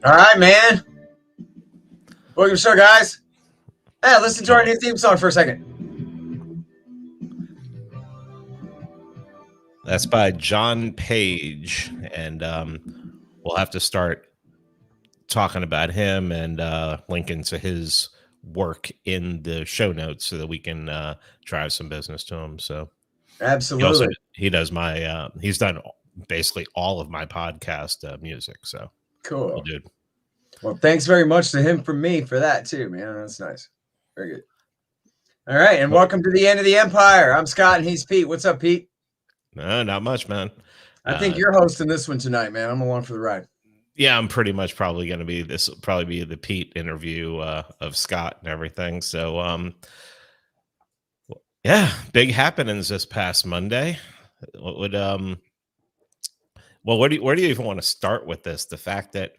All right, man. Welcome to the show, guys. Hey, listen to our new theme song for a second. That's by John Page, and we'll have to start talking about him and linking to his work in the show notes so that we can drive some business to him. So Absolutely. he does my he's done basically all of my podcast music. So Cool. dude. Well, thanks very much to him from me for that too, man. That's nice. Very good. All right, and welcome to the end of the empire. I'm Scott and he's Pete. What's up, Pete? No, not much, man. I think you're hosting this one tonight, man. I'm along for the ride. Yeah, I'm pretty much probably going to be this. Will probably be the Pete interview of Scott and everything. So, yeah, big happenings this past Monday. What would well, where do you even want to start with this? The fact that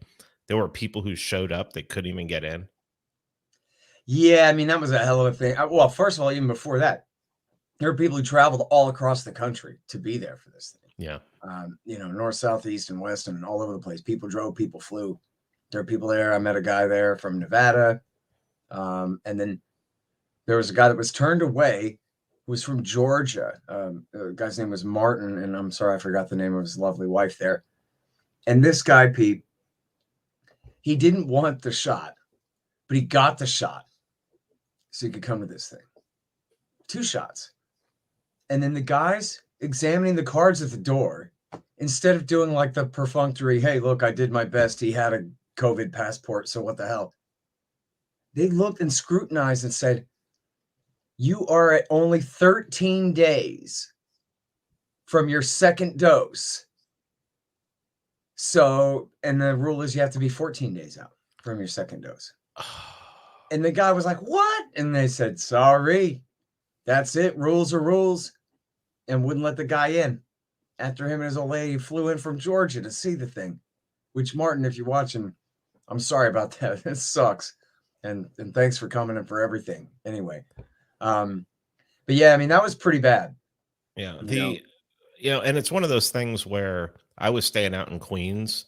there were people who showed up that couldn't even get in. Yeah, I mean that was a hell of a thing. Well, first of all, even before that, there were people who traveled all across the country to be there for this thing. Yeah. North, south, east, and west, and all over the place. People drove, people flew. There were people there. I met a guy there from Nevada. And then there was a guy that was turned away who was from Georgia. The guy's name was Martin, and I'm sorry, I forgot the name of his lovely wife there. And this guy, Pete, he didn't want the shot, but he got the shot so he could come to this thing. 2 shots. And then the guys examining the cards at the door, instead of doing like the perfunctory, hey, look, I did my best. He had a COVID passport, so what the hell? They looked and scrutinized and said, you are at only 13 days from your second dose. So, and the rule is you have to be 14 days out from your second dose. And the guy was like, what? And they said, sorry, that's it. Rules are rules. And wouldn't let the guy in. After him and his old lady flew in from Georgia to see the thing. Which, Martin, if you're watching, I'm sorry about that. It sucks. And thanks for coming in for everything. Anyway. But yeah, I mean, that was pretty bad. Yeah. And it's one of those things where I was staying out in Queens,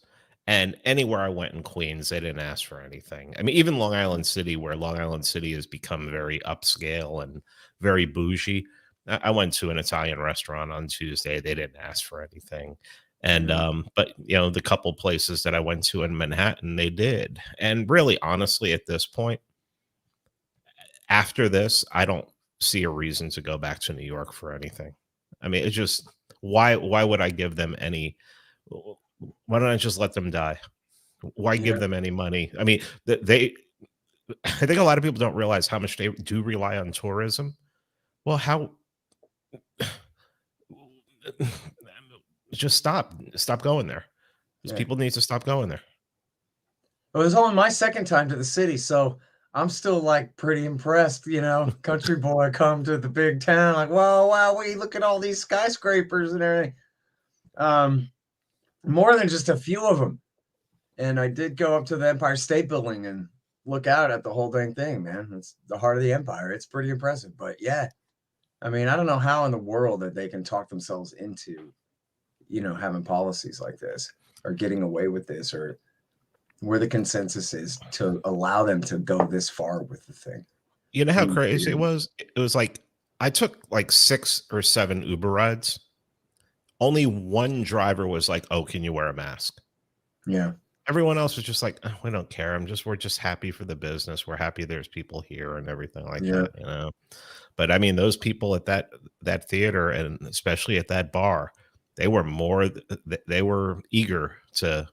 and anywhere I went in Queens, they didn't ask for anything. I mean, even Long Island City, where Long Island City has become very upscale and very bougie. I went to an Italian restaurant on Tuesday. They didn't ask for anything. And, but the couple places that I went to in Manhattan, they did. And really, honestly, at this point, after this, I don't see a reason to go back to New York for anything. I mean, it's just, why would I give them any, why don't I just let them die? Why give them any money? I mean, I think a lot of people don't realize how much they do rely on tourism. Well, how, just stop going there. People need to stop going there. It was only my second time to the city, so I'm still like pretty impressed, country boy come to the big town, like, wow, we look at all these skyscrapers and everything. More than just a few of them. And I did go up to the Empire State Building and look out at the whole dang thing, man. It's the heart of the empire. It's pretty impressive. But yeah, I mean, I don't know how in the world that they can talk themselves into, having policies like this or getting away with this, or where the consensus is to allow them to go this far with the thing. You know how crazy it was? It was like, I took like 6 or 7 Uber rides. Only one driver was like, oh, can you wear a mask? Yeah. Everyone else was just like, oh, we don't care. We're just happy for the business. We're happy there's people here and everything like that, But I mean, those people at that theater, and especially at that bar, they were eager to,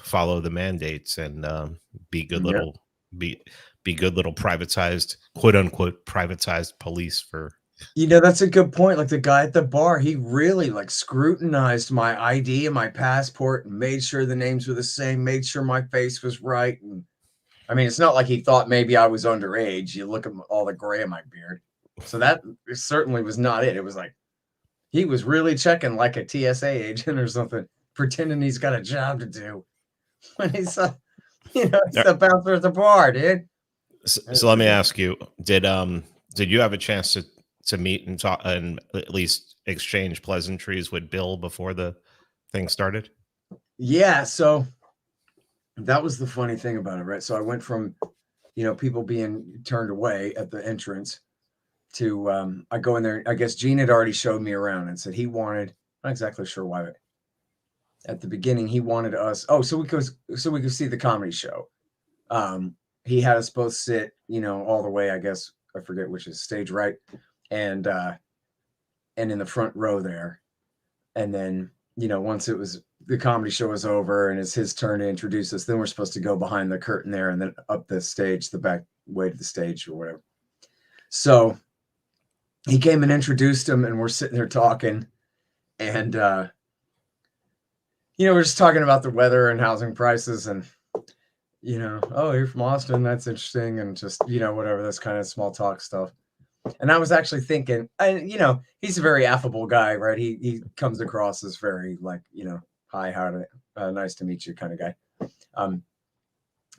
follow the mandates and be good little be good little privatized, quote unquote, privatized police for. That's a good point. Like the guy at the bar, he really like scrutinized my ID and my passport and made sure the names were the same, made sure my face was right. And I mean, it's not like he thought maybe I was underage. You look at all the gray in my beard. So that certainly was not it. It was like, he was really checking like a TSA agent or something, pretending he's got a job to do when he's, the bouncer at the bar, dude. So let me ask you, did you have a chance to meet and talk and at least exchange pleasantries with Bill before the thing started? Yeah. So that was the funny thing about it, right? So I went from, people being turned away at the entrance to I go in there. I guess Gene had already showed me around and said he wanted. Not exactly sure why. At the beginning, he wanted us. Oh, so we could see the comedy show. He had us both sit, all the way. I guess I forget which is stage right, and in the front row there. And then, once it was the comedy show was over and it's his turn to introduce us, then we're supposed to go behind the curtain there and then up the stage, the back way to the stage or whatever. So he came and introduced him, and we're sitting there talking, and we're just talking about the weather and housing prices, and oh, you're from Austin, that's interesting, and just whatever, this kind of small talk stuff. And I was actually thinking, he's a very affable guy, right? He comes across as very like, hi, how to, nice to meet you kind of guy.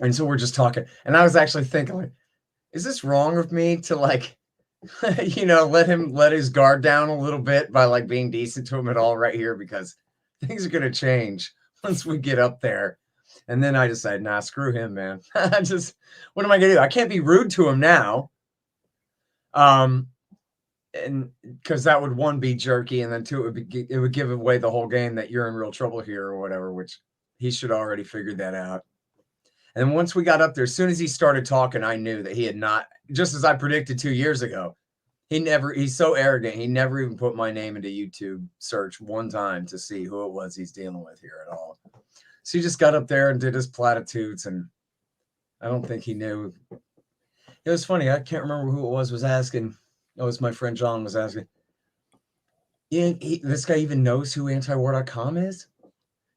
And so we're just talking, and I was actually thinking, like, is this wrong of me to like, let his guard down a little bit by like being decent to him at all right here, because things are going to change once we get up there. And then I decided, nah, screw him, man. What am I going to do? I can't be rude to him now. And because that would, one, be jerky, and then two, it would give away the whole game that you're in real trouble here or whatever, which he should already figured that out. And once we got up there, as soon as he started talking, I knew that he had not, just as I predicted 2 years ago, he's so arrogant. He never even put my name into YouTube search one time to see who it was he's dealing with here at all. So he just got up there and did his platitudes, and I don't think he knew. It was funny. I can't remember who it was asking. Oh, it was my friend John was asking. This guy even knows who antiwar.com is?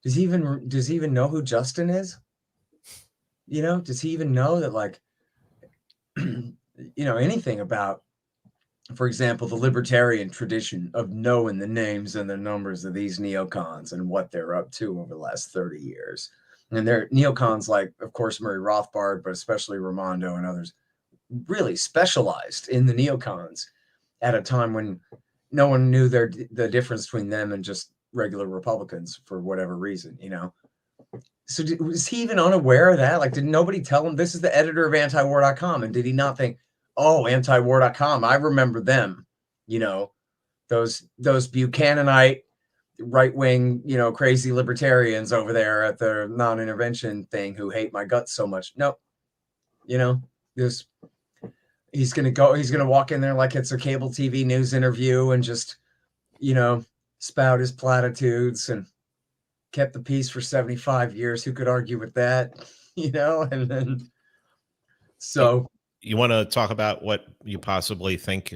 Does he even know who Justin is? Does he even know that, like, anything about, for example, the libertarian tradition of knowing the names and the numbers of these neocons and what they're up to over the last 30 years. And they're neocons like, of course, Murray Rothbard, but especially Raimondo and others, really specialized in the neocons at a time when no one knew the difference between them and just regular Republicans for whatever reason, So was he even unaware of that? Like, did nobody tell him this is the editor of antiwar.com? And did he not think, oh, antiwar.com, I remember them, those Buchananite right-wing, crazy libertarians over there at the non-intervention thing who hate my guts so much. Nope. He's going to walk in there like it's a cable TV news interview and just, spout his platitudes and kept the peace for 75 years. Who could argue with that? And then, so. You want to talk about what you possibly think,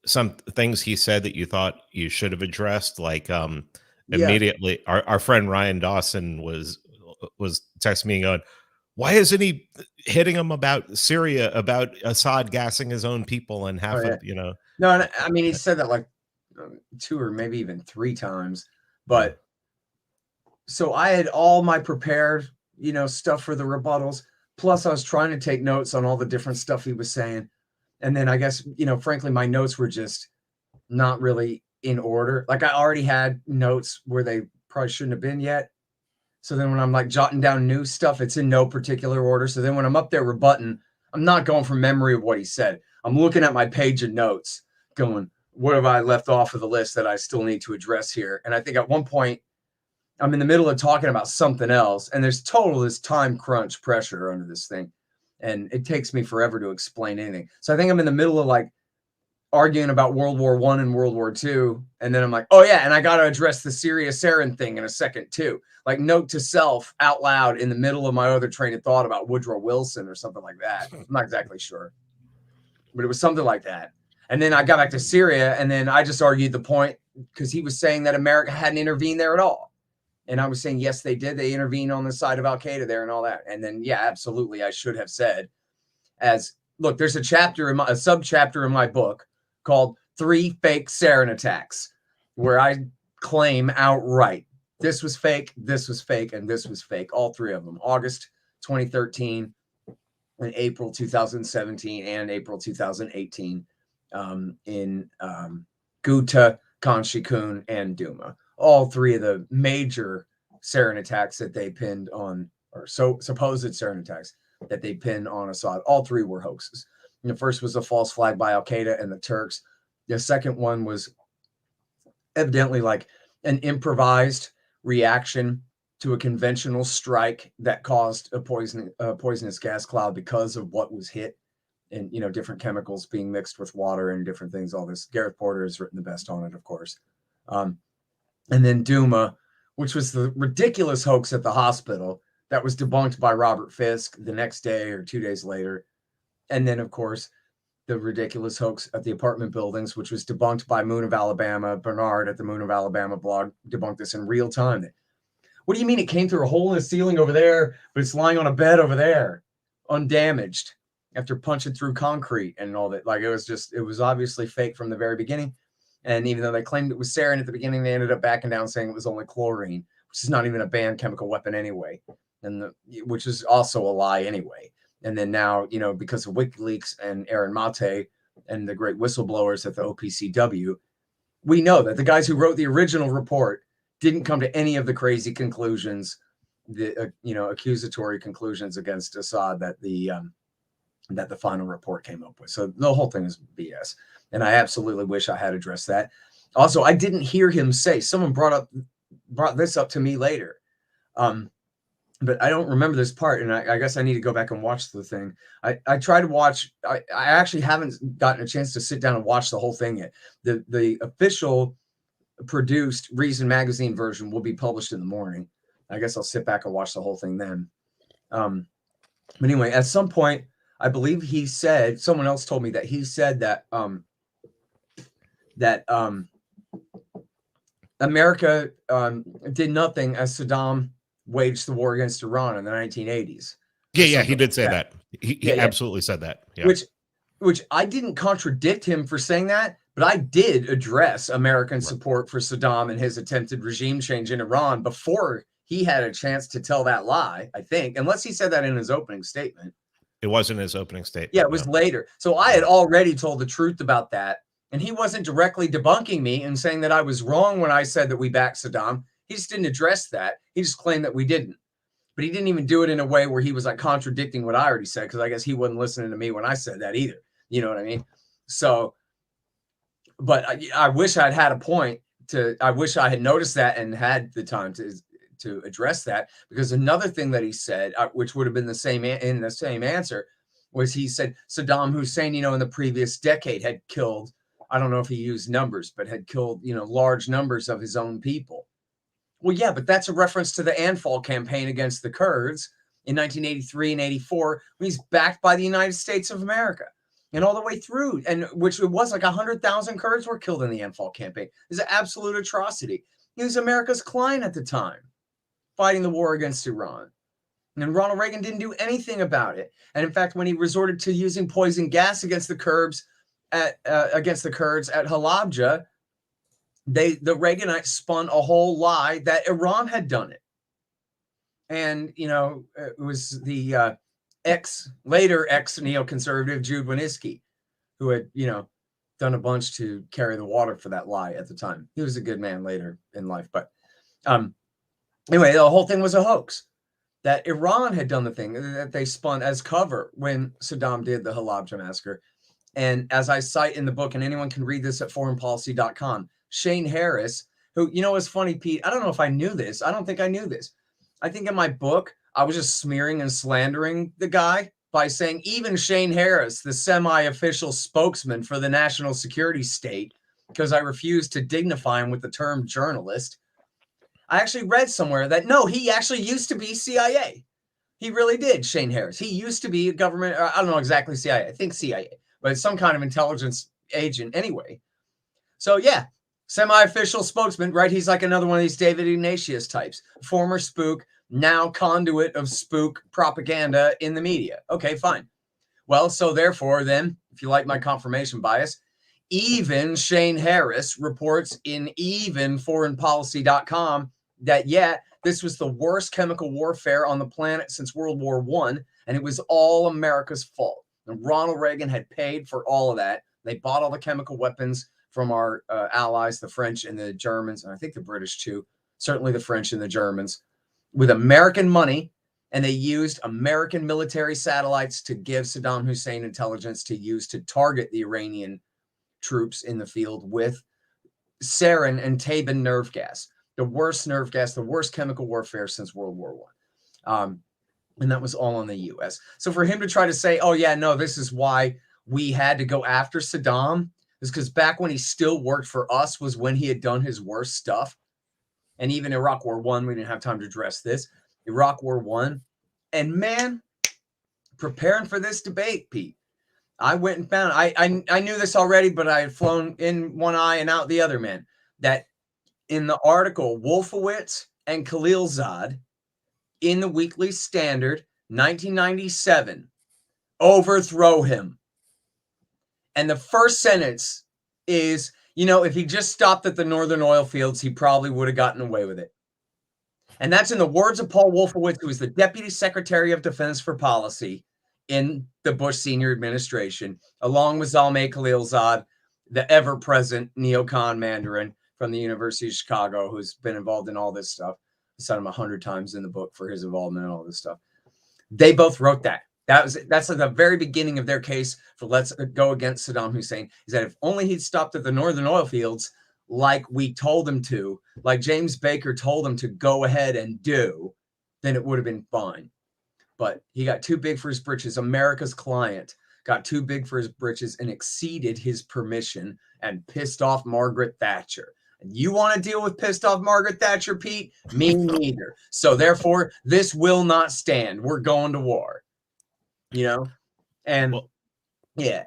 some things he said that you thought you should have addressed, like immediately our friend Ryan Dawson was texting me going, why isn't he hitting him about Syria, about Assad gassing his own people and half of, No, I mean, he said that like 2 or maybe even 3 times, but so I had all my prepared, stuff for the rebuttals. Plus I was trying to take notes on all the different stuff he was saying. And then I guess, frankly, my notes were just not really in order. Like, I already had notes where they probably shouldn't have been yet. So then when I'm like jotting down new stuff, it's in no particular order. So then when I'm up there rebutting, I'm not going from memory of what he said. I'm looking at my page of notes going, what have I left off of the list that I still need to address here? And I think at one point I'm in the middle of talking about something else, and there's this time crunch pressure under this thing. And it takes me forever to explain anything. So I think I'm in the middle of like arguing about World War I and World War II. And then I'm like, oh yeah, and I got to address the Syria sarin thing in a second too. Like, note to self out loud in the middle of my other train of thought about Woodrow Wilson or something like that. I'm not exactly sure, but it was something like that. And then I got back to Syria, and then I just argued the point because he was saying that America hadn't intervened there at all. And I was saying, yes, they did. They intervened on the side of Al-Qaeda there and all that. And then, yeah, absolutely, I should have said, look, there's a sub-chapter in my book called 3 Fake Sarin Attacks, where I claim outright this was fake, and this was fake, all 3 of them, August 2013 and April 2017 and April 2018 in Ghouta, Khan Shikun, and Douma. All 3 of the major sarin attacks that they pinned on, or supposed sarin attacks that they pinned on Assad. All three were hoaxes. And the first was a false flag by Al Qaeda and the Turks. The second one was evidently like an improvised reaction to a conventional strike that caused a poisonous gas cloud because of what was hit, and different chemicals being mixed with water and different things. All this. Gareth Porter has written the best on it, of course. And then Douma, which was the ridiculous hoax at the hospital that was debunked by Robert Fisk the next day or 2 days later. And then, of course, the ridiculous hoax at the apartment buildings, which was debunked by Moon of Alabama. Bernard at the Moon of Alabama blog debunked this in real time. What do you mean it came through a hole in the ceiling over there, but it's lying on a bed over there, undamaged, after punching through concrete and all that? Like, it was obviously fake from the very beginning. And even though they claimed it was sarin at the beginning, they ended up backing down saying it was only chlorine, which is not even a banned chemical weapon anyway, which is also a lie anyway. And then now, because of WikiLeaks and Aaron Mate and the great whistleblowers at the OPCW, we know that the guys who wrote the original report didn't come to any of the crazy conclusions, the accusatory conclusions against Assad that the final report came up with. So the whole thing is BS. And I absolutely wish I had addressed that. Also, I didn't hear him say, someone brought this up to me later. But I don't remember this part, and I guess I need to go back and watch the thing. I try to watch. I actually haven't gotten a chance to sit down and watch the whole thing yet. The official produced Reason Magazine version will be published in the morning. I guess I'll sit back and watch the whole thing then. But anyway, at some point, I believe he said, someone else told me that he said that America did nothing as Saddam waged the war against Iran in the 1980s. Yeah, he did say that. He absolutely said that. Yeah. Which I didn't contradict him for saying that, but I did address American support for Saddam and his attempted regime change in Iran before he had a chance to tell that lie, I think, unless he said that in his opening statement. It wasn't his opening statement. Yeah, it was later. So I had already told the truth about that, and he wasn't directly debunking me and saying that I was wrong when I said that we backed Saddam. He just didn't address that. He just claimed that we didn't. But he didn't even do it in a way where he was like contradicting what I already said, because I guess he wasn't listening to me when I said that either. You know what I mean? So, but I wish I'd had a point I wish I had noticed that and had the time to address that, because another thing that he said, which would have been the same in the same answer, was he said Saddam Hussein, in the previous decade had killed, I don't know if he used numbers, but had killed, large numbers of his own people. Well, yeah, but that's a reference to the Anfal campaign against the Kurds in 1983 and 84, when he's backed by the United States of America. And all the way through, and which it was like 100,000 Kurds were killed in the Anfal campaign. It's an absolute atrocity. He was America's client at the time, fighting the war against Iran. And Ronald Reagan didn't do anything about it. And in fact, when he resorted to using poison gas against the Kurds at Halabja, the Reaganites spun a whole lie that Iran had done it. And, it was the later ex-neoconservative Jude Wanniski, who had, done a bunch to carry the water for that lie at the time. He was a good man later in life. But anyway, the whole thing was a hoax. That Iran had done the thing that they spun as cover when Saddam did the Halabja massacre. And as I cite in the book, and anyone can read this at foreignpolicy.com, Shane Harris, who, is funny, Pete, I don't know if I knew this. I don't think I knew this. I think in my book, I was just smearing and slandering the guy by saying even Shane Harris, the semi-official spokesman for the national security state, because I refused to dignify him with the term journalist. I actually read somewhere that, no, he actually used to be CIA. He really did, Shane Harris. He used to be a government, I don't know exactly CIA, I think CIA, but it's some kind of intelligence agent anyway. So yeah, semi-official spokesman, right? He's like another one of these David Ignatius types, former spook, now conduit of spook propaganda in the media. Okay, fine. Well, so therefore then, if you like my confirmation bias, even Shane Harris reports in even foreignpolicy.com that, yeah, this was the worst chemical warfare on the planet since World War I, and it was all America's fault. And Ronald Reagan had paid for all of that. They bought all the chemical weapons from our allies, the French and the Germans, and I think the British too, certainly the French and the Germans. with American money, and they used American military satellites to give Saddam Hussein intelligence to use to target the Iranian troops in the field with sarin and tabun nerve gas, the worst nerve gas, the worst chemical warfare since World War I. And that was all on the U.S. So for him to try to say, oh, yeah, no, this is why we had to go after Saddam, is because back when he still worked for us was when he had done his worst stuff. And even Iraq War I, we didn't have time to address this. Iraq War I. And man, preparing for this debate, Pete, I went and found, I knew this already, but I had flown in one eye and out the other, man, that in the article, Wolfowitz and Khalilzad in the Weekly Standard, 1997, overthrow him. And the first sentence is, if he just stopped at the northern oil fields, he probably would have gotten away with it. And that's in the words of Paul Wolfowitz, who was the Deputy Secretary of Defense for Policy in the Bush Senior Administration, along with Zalmay Khalilzad, the ever-present neocon Mandarin from the University of Chicago, who's been involved in all this stuff. I cited him 100 times in the book for his involvement in all this stuff. They both wrote that. That's at the very beginning of their case for let's go against Saddam Hussein, is that if only he'd stopped at the northern oil fields like we told him to, like James Baker told him to go ahead and do, then it would have been fine. But he got too big for his britches. America's client got too big for his britches and exceeded his permission and pissed off Margaret Thatcher. And you want to deal with pissed off Margaret Thatcher, Pete? Me neither. So therefore, this will not stand. We're going to war. And well, yeah.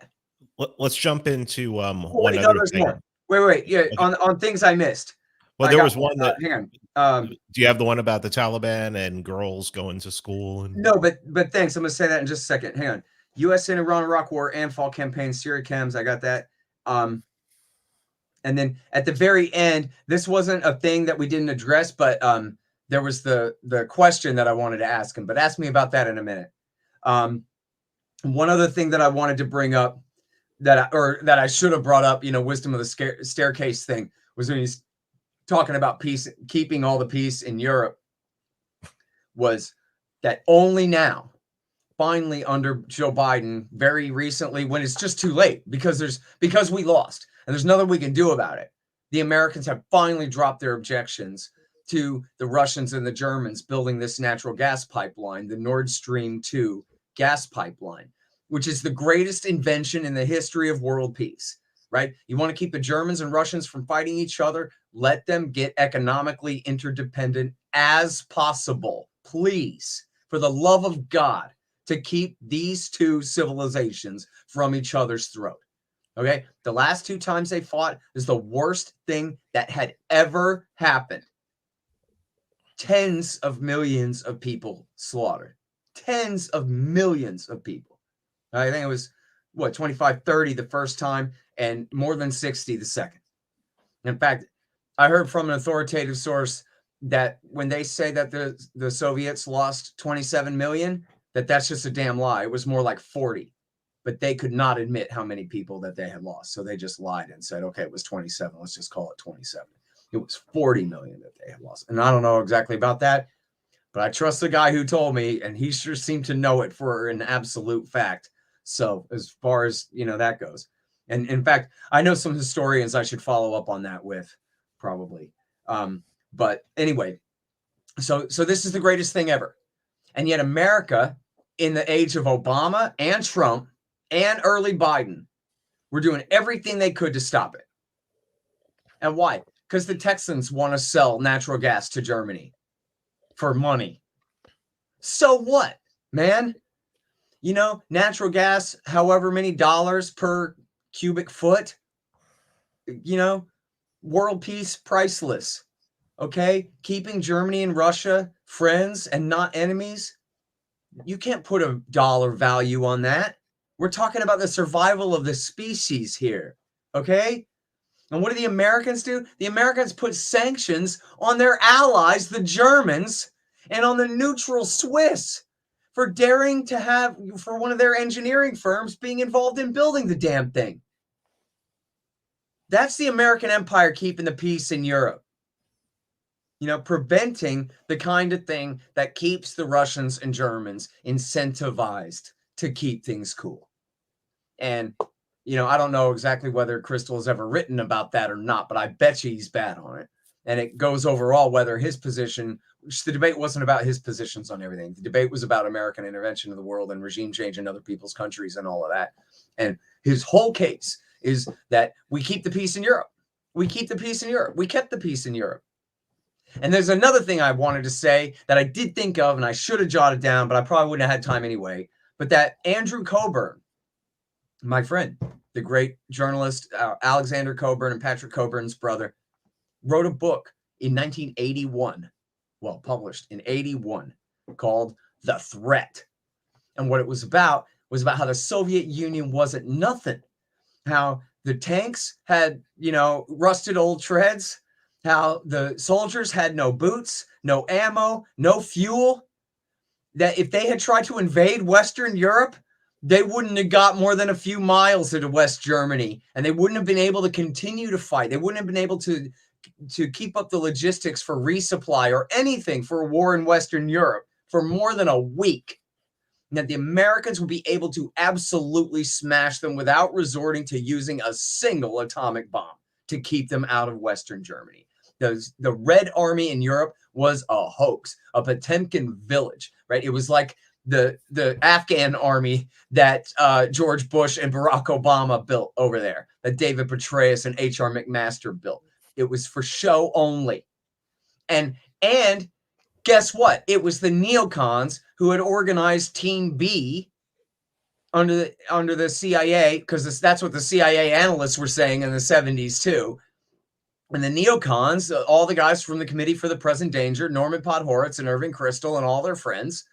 Let's jump into one other thing. More. Wait. Yeah, okay. on things I missed. Well, there was one that. Hang on. Do you have the one about the Taliban and girls going to school? No, but thanks. I'm going to say that in just a second. Hang on. U.S. in Iran, Iraq War, and Fall Campaign, Syria Chems. I got that. And then at the very end, this wasn't a thing that we didn't address, but there was the question that I wanted to ask him. But ask me about that in a minute. One other thing that I wanted to bring up that I should have brought up, wisdom of the staircase thing, was when he's talking about peace, keeping all the peace in Europe, was that only now, finally under Joe Biden, very recently, when it's just too late because we lost and there's nothing we can do about it, the Americans have finally dropped their objections to the Russians and the Germans building this natural gas pipeline, the Nord Stream 2 gas pipeline, which is the greatest invention in the history of world peace, right? You want to keep the Germans and Russians from fighting each other? Let them get economically interdependent as possible, please, for the love of God, to keep these two civilizations from each other's throat. Okay? The last two times they fought is the worst thing that had ever happened. Tens of millions of people slaughtered. Tens of millions of people. I think it was, 25, 30 the first time and more than 60 the second. In fact, I heard from an authoritative source that when they say that the Soviets lost 27 million, that's just a damn lie. It was more like 40. But they could not admit how many people that they had lost. So they just lied and said, okay, it was 27. Let's just call it 27. It was 40 million that they had lost. And I don't know exactly about that, but I trust the guy who told me, and he sure seemed to know it for an absolute fact. So as far as, that goes. And in fact, I know some historians I should follow up on that with, probably. But anyway, so this is the greatest thing ever. And yet America, in the age of Obama and Trump and early Biden, were doing everything they could to stop it. And why? Because the Texans want to sell natural gas to Germany for money. So what, man? Natural gas, however many dollars per cubic foot, world peace, priceless. Okay? Keeping Germany and Russia friends and not enemies. You can't put a dollar value on that. We're talking about the survival of the species here. Okay? And what do the Americans do? The Americans put sanctions on their allies, the Germans, and on the neutral Swiss for daring to have, for one of their engineering firms being involved in building the damn thing. That's the American empire keeping the peace in Europe. preventing the kind of thing that keeps the Russians and Germans incentivized to keep things cool. And, I don't know exactly whether Kristol has ever written about that or not, but I bet you he's bad on it. And it goes overall whether his position, which the debate wasn't about his positions on everything. The debate was about American intervention in the world and regime change in other people's countries and all of that. And his whole case is that we keep the peace in Europe. We keep the peace in Europe. We kept the peace in Europe. And there's another thing I wanted to say that I did think of and I should have jotted down, but I probably wouldn't have had time anyway. But that Andrew Cockburn, my friend, the great journalist, Alexander Cockburn and Patrick Cockburn's brother, wrote a book in 1981, published in 81, called The Threat. And what it was about how the Soviet Union wasn't nothing. How the tanks had, rusted old treads. How the soldiers had no boots, no ammo, no fuel. That if they had tried to invade Western Europe, they wouldn't have got more than a few miles into West Germany, and they wouldn't have been able to continue to fight. They wouldn't have been able to keep up the logistics for resupply or anything for a war in Western Europe for more than a week. And that the Americans would be able to absolutely smash them without resorting to using a single atomic bomb to keep them out of Western Germany. The Red Army in Europe was a hoax, a Potemkin village, right? It was like the Afghan army that George Bush and Barack Obama built over there, that David Petraeus and H.R. McMaster built. It was for show only. And guess what? It was the neocons who had organized Team B under the CIA, because that's what the CIA analysts were saying in the 70s too. And the neocons, all the guys from the Committee for the Present Danger, Norman Podhoretz and Irving Kristol and all their friends,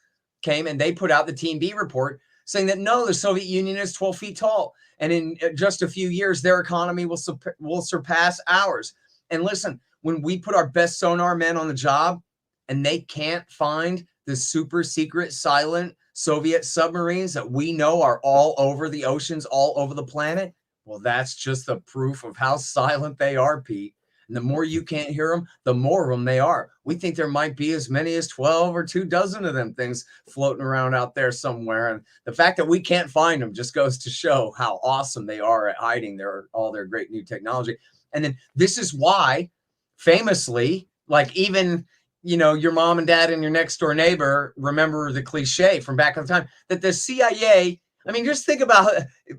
came and they put out the Team B report saying that no, the Soviet Union is 12 feet tall. And in just a few years, their economy will surpass ours. And listen, when we put our best sonar men on the job and they can't find the super secret silent Soviet submarines that we know are all over the oceans, all over the planet, well, that's just the proof of how silent they are, Pete. And the more you can't hear them, the more of them they are. We think there might be as many as 12 or 24 of them things floating around out there somewhere. And the fact that we can't find them just goes to show how awesome they are at hiding all their great new technology. And then this is why, famously, like even, your mom and dad and your next door neighbor remember the cliche from back in the time that the CIA, I mean, just think about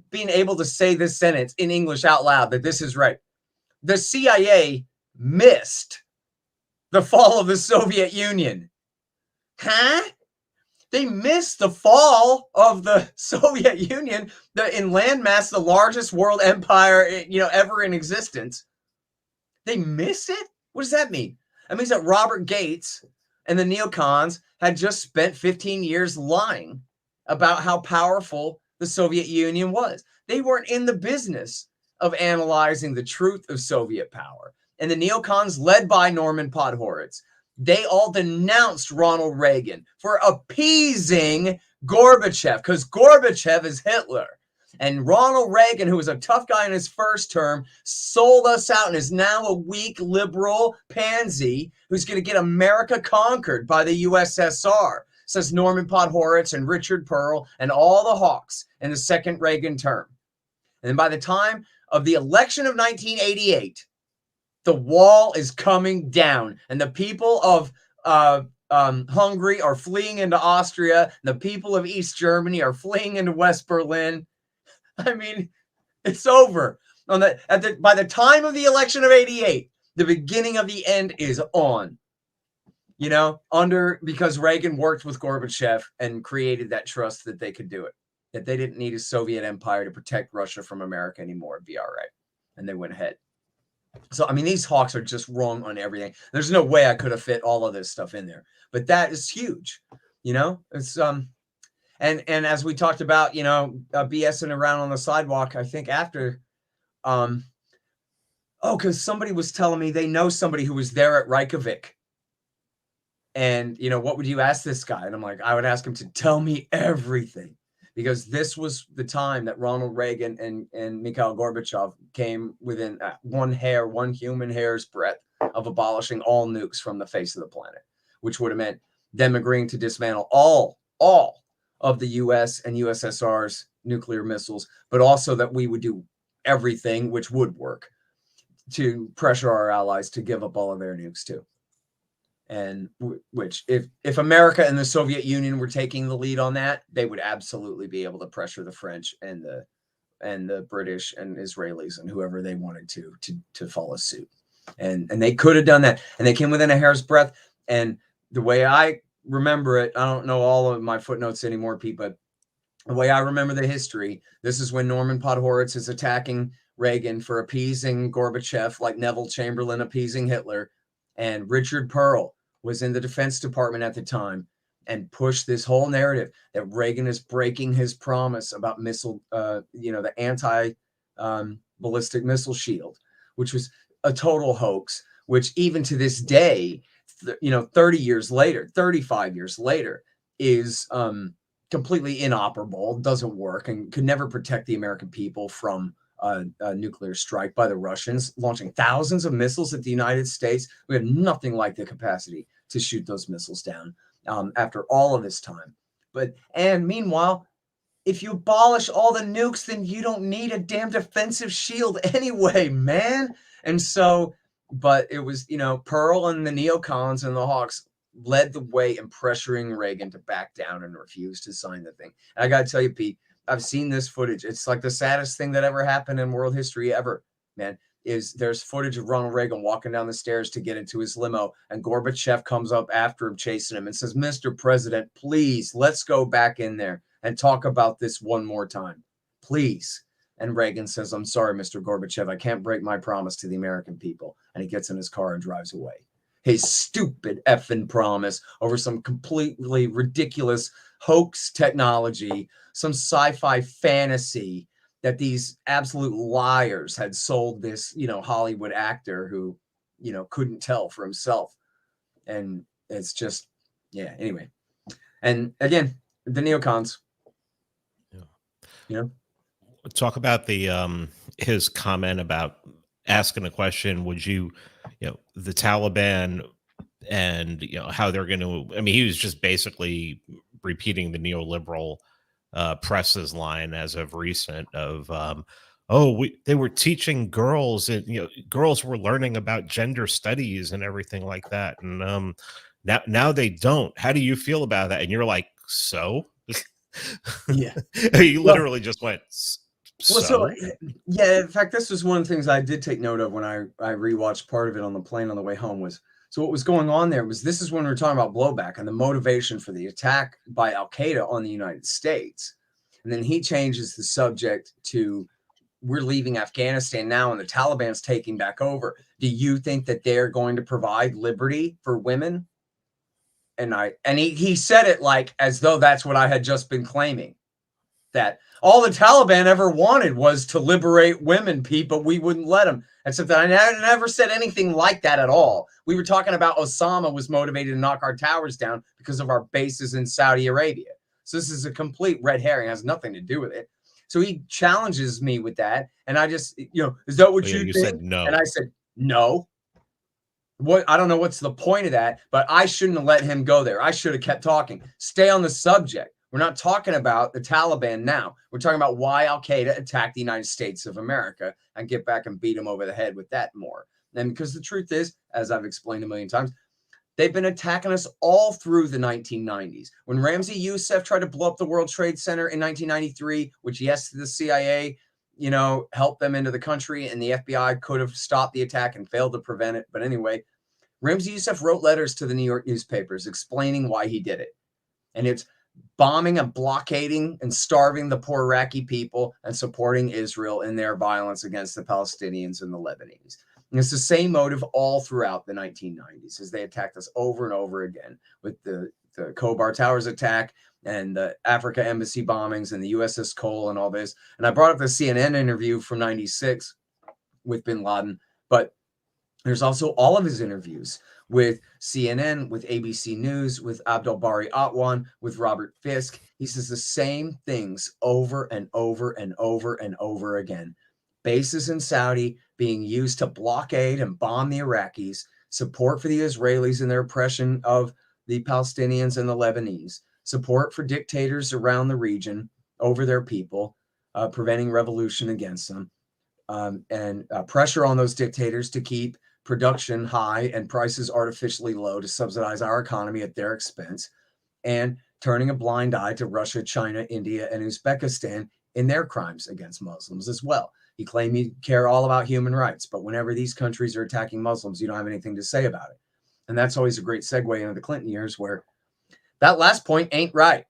being able to say this sentence in English out loud, that this is right. The CIA missed the fall of the Soviet Union. Huh? They missed the fall of the Soviet Union, in landmass, the largest world empire, ever in existence. They missed it? What does that mean? That means that Robert Gates and the neocons had just spent 15 years lying about how powerful the Soviet Union was. They weren't in the business of analyzing the truth of Soviet power. And the neocons, led by Norman Podhoretz, they all denounced Ronald Reagan for appeasing Gorbachev, because Gorbachev is Hitler. And Ronald Reagan, who was a tough guy in his first term, sold us out and is now a weak liberal pansy who's going to get America conquered by the USSR, says Norman Podhoretz and Richard Pearl and all the hawks in the second Reagan term. And by the time of the election of 1988, the wall is coming down, and the people of Hungary are fleeing into Austria. The people of East Germany are fleeing into West Berlin. I mean, it's over. By the time of the election of 88, the beginning of the end is on. Because Reagan worked with Gorbachev and created that trust that they could do it. That they didn't need a Soviet empire to protect Russia from America anymore. It'd be all right. And they went ahead. So, I mean, these hawks are just wrong on everything. There's no way I could have fit all of this stuff in there. But that is huge. It's and as we talked about, BSing around on the sidewalk, I think after because somebody was telling me they know somebody who was there at Reykjavik. And, what would you ask this guy? And I'm like, I would ask him to tell me everything. because this was the time that Ronald Reagan and Mikhail Gorbachev came within one human hair's breadth of abolishing all nukes from the face of the planet, which would have meant them agreeing to dismantle all of the US and USSR's nuclear missiles, but also that we would do everything, which would work, to pressure our allies to give up all of their nukes too. And which, if America and the Soviet Union were taking the lead on that, they would absolutely be able to pressure the French and the British and Israelis and whoever they wanted to follow suit. And they could have done that, and they came within a hair's breadth. And the way I remember it, I don't know all of my footnotes anymore, Pete, but the way I remember the history, this is when Norman Podhoretz is attacking Reagan for appeasing Gorbachev, like Neville Chamberlain appeasing Hitler, and Richard Pearl was in the Defense Department at the time and pushed this whole narrative that Reagan is breaking his promise about missile, the anti-ballistic missile shield, which was a total hoax, which even to this day, 30 years later, 35 years later, is completely inoperable, doesn't work, and could never protect the American people from a nuclear strike by the Russians, launching thousands of missiles at the United States. We had nothing like the capacity to shoot those missiles down after all of this time. And meanwhile, if you abolish all the nukes, then you don't need a damn defensive shield anyway, man. And so, but it was, Pearl and the neocons and the Hawks led the way in pressuring Reagan to back down and refuse to sign the thing. And I got to tell you, Pete, I've seen this footage. It's like the saddest thing that ever happened in world history ever, man. There's footage of Ronald Reagan walking down the stairs to get into his limo, and Gorbachev comes up after him, chasing him, and says, "Mr. President, please, let's go back in there and talk about this one more time, please." And Reagan says, "I'm sorry, Mr. Gorbachev, I can't break my promise to the American people." And he gets in his car and drives away. His stupid effing promise over some completely ridiculous hoax technology, some sci-fi fantasy that these absolute liars had sold this, Hollywood actor who, couldn't tell for himself. And it's just, anyway. And again, the neocons. Talk about the his comment about asking a question, would you, the Taliban and how they're going to, he was just basically repeating the neoliberal press's line as of recent of they were teaching girls, and girls were learning about gender studies and everything like that, and now they don't. How do you feel about that? And you're like, so yeah. You literally just went so yeah. In fact, this was one of the things I did take note of when I rewatched part of it on the plane on the way home. Was so what was going on there was, this is when we were talking about blowback and the motivation for the attack by Al Qaeda on the United States. And then he changes the subject to, we're leaving Afghanistan now and the Taliban's taking back over. Do you think that they're going to provide liberty for women? And he said it like as though that's what I had just been claiming, that all the Taliban ever wanted was to liberate women, Pete, but we wouldn't let them. Except that I never said anything like that at all. We were talking about Osama was motivated to knock our towers down because of our bases in Saudi Arabia. So this is a complete red herring. It has nothing to do with it. So he challenges me with that. And I just, is that what you think? Said no. And I said, no. I don't know what's the point of that, but I shouldn't have let him go there. I should have kept talking. Stay on the subject. We're not talking about the Taliban now. We're talking about why Al Qaeda attacked the United States of America and get back and beat them over the head with that more. And because the truth is, as I've explained a million times, they've been attacking us all through the 1990s. When Ramzi Youssef tried to blow up the World Trade Center in 1993, which, yes, the CIA, helped them into the country, and the FBI could have stopped the attack and failed to prevent it. But anyway, Ramzi Youssef wrote letters to the New York newspapers explaining why he did it. And it's bombing and blockading and starving the poor Iraqi people and supporting Israel in their violence against the Palestinians and the Lebanese. And it's the same motive all throughout the 1990s as they attacked us over and over again with the Khobar Towers attack and the Africa embassy bombings and the USS Cole and all this. And I brought up the CNN interview from 96 with bin Laden, but there's also all of his interviews with CNN, with ABC News, with Abdul Bari Atwan, with Robert Fisk. He says the same things over and over and over and over again. Bases in Saudi being used to blockade and bomb the Iraqis, support for the Israelis and their oppression of the Palestinians and the Lebanese, support for dictators around the region over their people, preventing revolution against them, and pressure on those dictators to keep production high and prices artificially low to subsidize our economy at their expense, and turning a blind eye to Russia, China, India, and Uzbekistan in their crimes against Muslims as well. You claim you care all about human rights, but whenever these countries are attacking Muslims, you don't have anything to say about it. And that's always a great segue into the Clinton years, where that last point ain't right.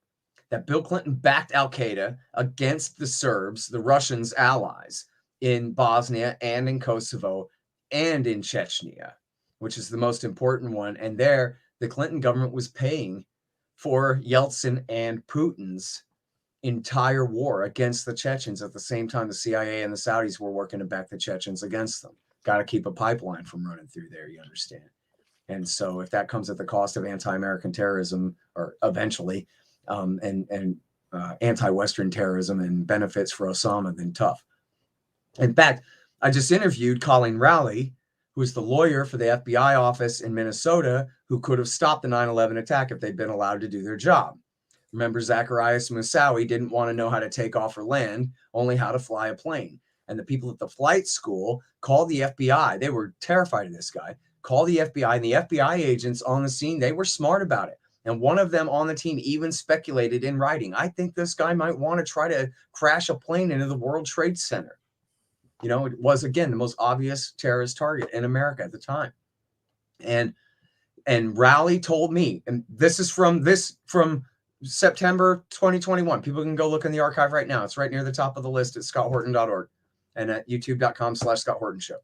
That Bill Clinton backed al-Qaeda against the Serbs, the Russians' allies, in Bosnia and in Kosovo and in Chechnya, which is the most important one. And there, the Clinton government was paying for Yeltsin and Putin's entire war against the Chechens at the same time the CIA and the Saudis were working to back the Chechens against them. Got to keep a pipeline from running through there, you understand. And so if that comes at the cost of anti-American terrorism, or eventually, and anti-Western terrorism and benefits for Osama, then tough. In fact, I just interviewed Colleen Rowley, who is the lawyer for the FBI office in Minnesota, who could have stopped the 9/11 attack if they'd been allowed to do their job. Remember, Zacharias Moussaoui didn't want to know how to take off or land, only how to fly a plane. And the people at the flight school called the FBI. They were terrified of this guy. Called the FBI, and the FBI agents on the scene, they were smart about it. And one of them on the team even speculated in writing, I think this guy might want to try to crash a plane into the World Trade Center. You know, it was, again, the most obvious terrorist target in America at the time. And Rowley told me, and this is from September 2021. People can go look in the archive right now. It's right near the top of the list at scotthorton.org and at youtube.com/Scott Horton Show.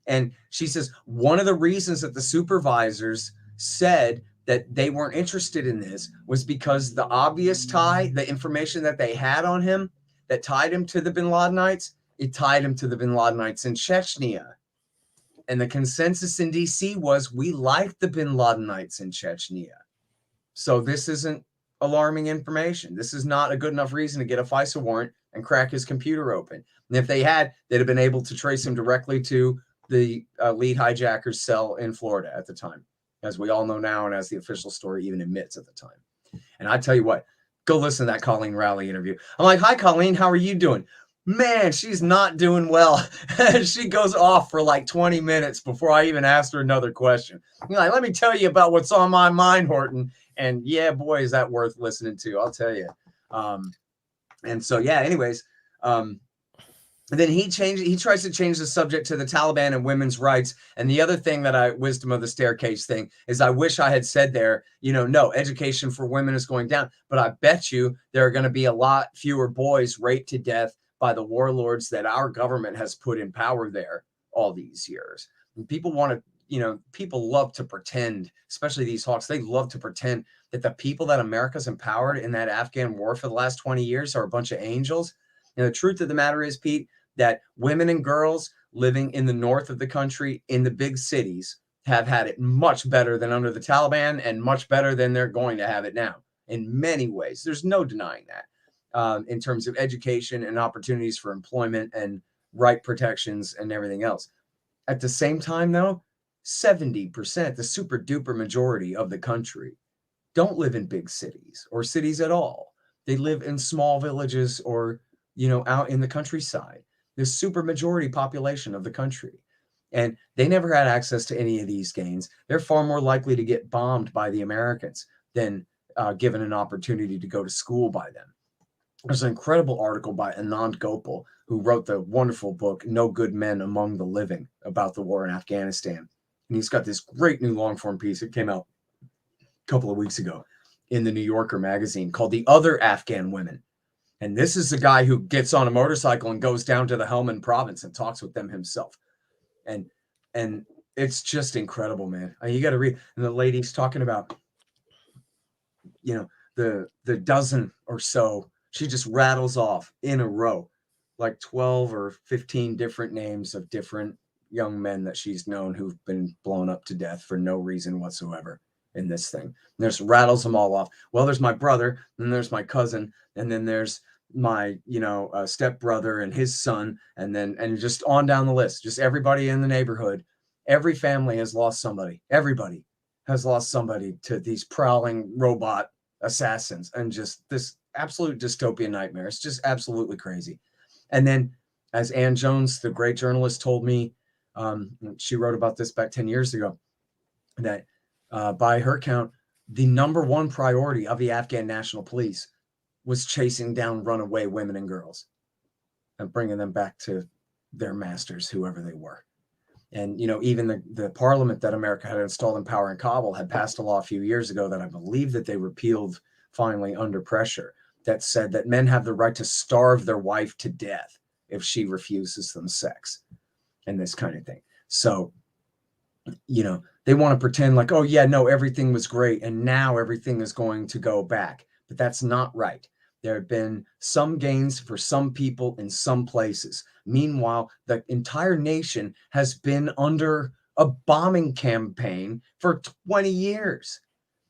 And she says, one of the reasons that the supervisors said that they weren't interested in this was because the obvious tie, the information that they had on him that tied him to the bin Ladenites, it tied him to the bin Ladenites in Chechnya. And the consensus in DC was, we like the bin Ladenites in Chechnya. So this isn't alarming information. This is not a good enough reason to get a FISA warrant and crack his computer open. And if they had, they'd have been able to trace him directly to the lead hijacker's cell in Florida at the time, as we all know now, and as the official story even admits at the time. And I tell you what, go listen to that Colleen Rowley interview. I'm like, hi, Colleen, how are you doing? Man, she's not doing well. She goes off for like 20 minutes before I even asked her another question. You're like, let me tell you about what's on my mind, Horton. And yeah, boy, is that worth listening to, I'll tell you. And so, yeah, anyways, then he tries to change the subject to the Taliban and women's rights. And the other thing that wisdom of the staircase thing is, I wish I had said there, no, education for women is going down. But I bet you there are going to be a lot fewer boys raped to death by the warlords that our government has put in power there all these years. And people want to, people love to pretend, especially these hawks, they love to pretend that the people that America's empowered in that Afghan war for the last 20 years are a bunch of angels. And the truth of the matter is, Pete, that women and girls living in the north of the country, in the big cities, have had it much better than under the Taliban, and much better than they're going to have it now in many ways. There's no denying that. In terms of education and opportunities for employment and right protections and everything else. At the same time, though, 70%, the super duper majority of the country, don't live in big cities or cities at all. They live in small villages or, out in the countryside. The super majority population of the country. And they never had access to any of these gains. They're far more likely to get bombed by the Americans than given an opportunity to go to school by them. There's an incredible article by Anand Gopal, who wrote the wonderful book, No Good Men Among the Living, about the war in Afghanistan. And he's got this great new long-form piece that came out a couple of weeks ago in the New Yorker magazine called The Other Afghan Women. And this is a guy who gets on a motorcycle and goes down to the Helmand province and talks with them himself. And it's just incredible, man. You got to read. And the lady's talking about, the dozen or so. She just rattles off in a row, like 12 or 15 different names of different, young men that she's known who've been blown up to death for no reason whatsoever in this thing. And there's rattles them all off. Well, there's my brother, and there's my cousin, and then there's my, stepbrother and his son, and just on down the list. Just everybody in the neighborhood. Every family has lost somebody. Everybody has lost somebody to these prowling robot assassins, and just this absolute dystopian nightmare. It's just absolutely crazy. And then, as Ann Jones, the great journalist, told me, she wrote about this back 10 years ago, that by her count, the number one priority of the Afghan National Police was chasing down runaway women and girls and bringing them back to their masters, whoever they were. And, even the parliament that America had installed in power in Kabul had passed a law a few years ago that I believe that they repealed finally under pressure, that said that men have the right to starve their wife to death if she refuses them sex and this kind of thing. So, they want to pretend like, oh yeah, no, everything was great and now everything is going to go back. But that's not right. There have been some gains for some people in some places. Meanwhile, the entire nation has been under a bombing campaign for 20 years,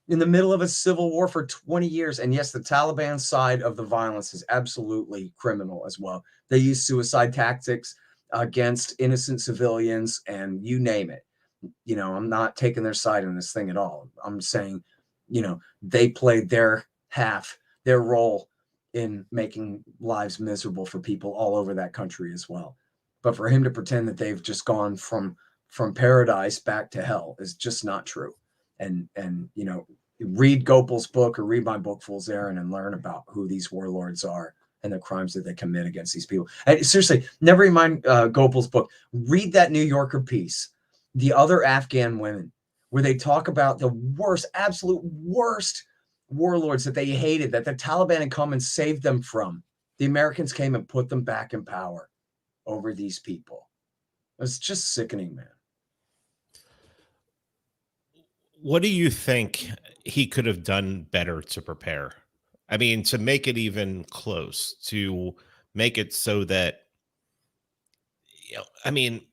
in the middle of a civil war for 20 years. And yes, the Taliban side of the violence is absolutely criminal as well. They use suicide tactics against innocent civilians and you name it. I'm not taking their side in this thing at all. I'm saying, they played their role in making lives miserable for people all over that country as well. But for him to pretend that they've just gone from paradise back to hell is just not true. And read Gopal's book or read my book, Fool's Errand, and learn about who these warlords are and the crimes that they commit against these people. And seriously, never mind Gopal's book. Read that New Yorker piece, The Other Afghan Women, where they talk about the worst, absolute worst warlords that they hated, that the Taliban had come and saved them from. The Americans came and put them back in power over these people. It's just sickening, man. What do you think he could have done better to prepare? I mean, to make it even close, to make it so that,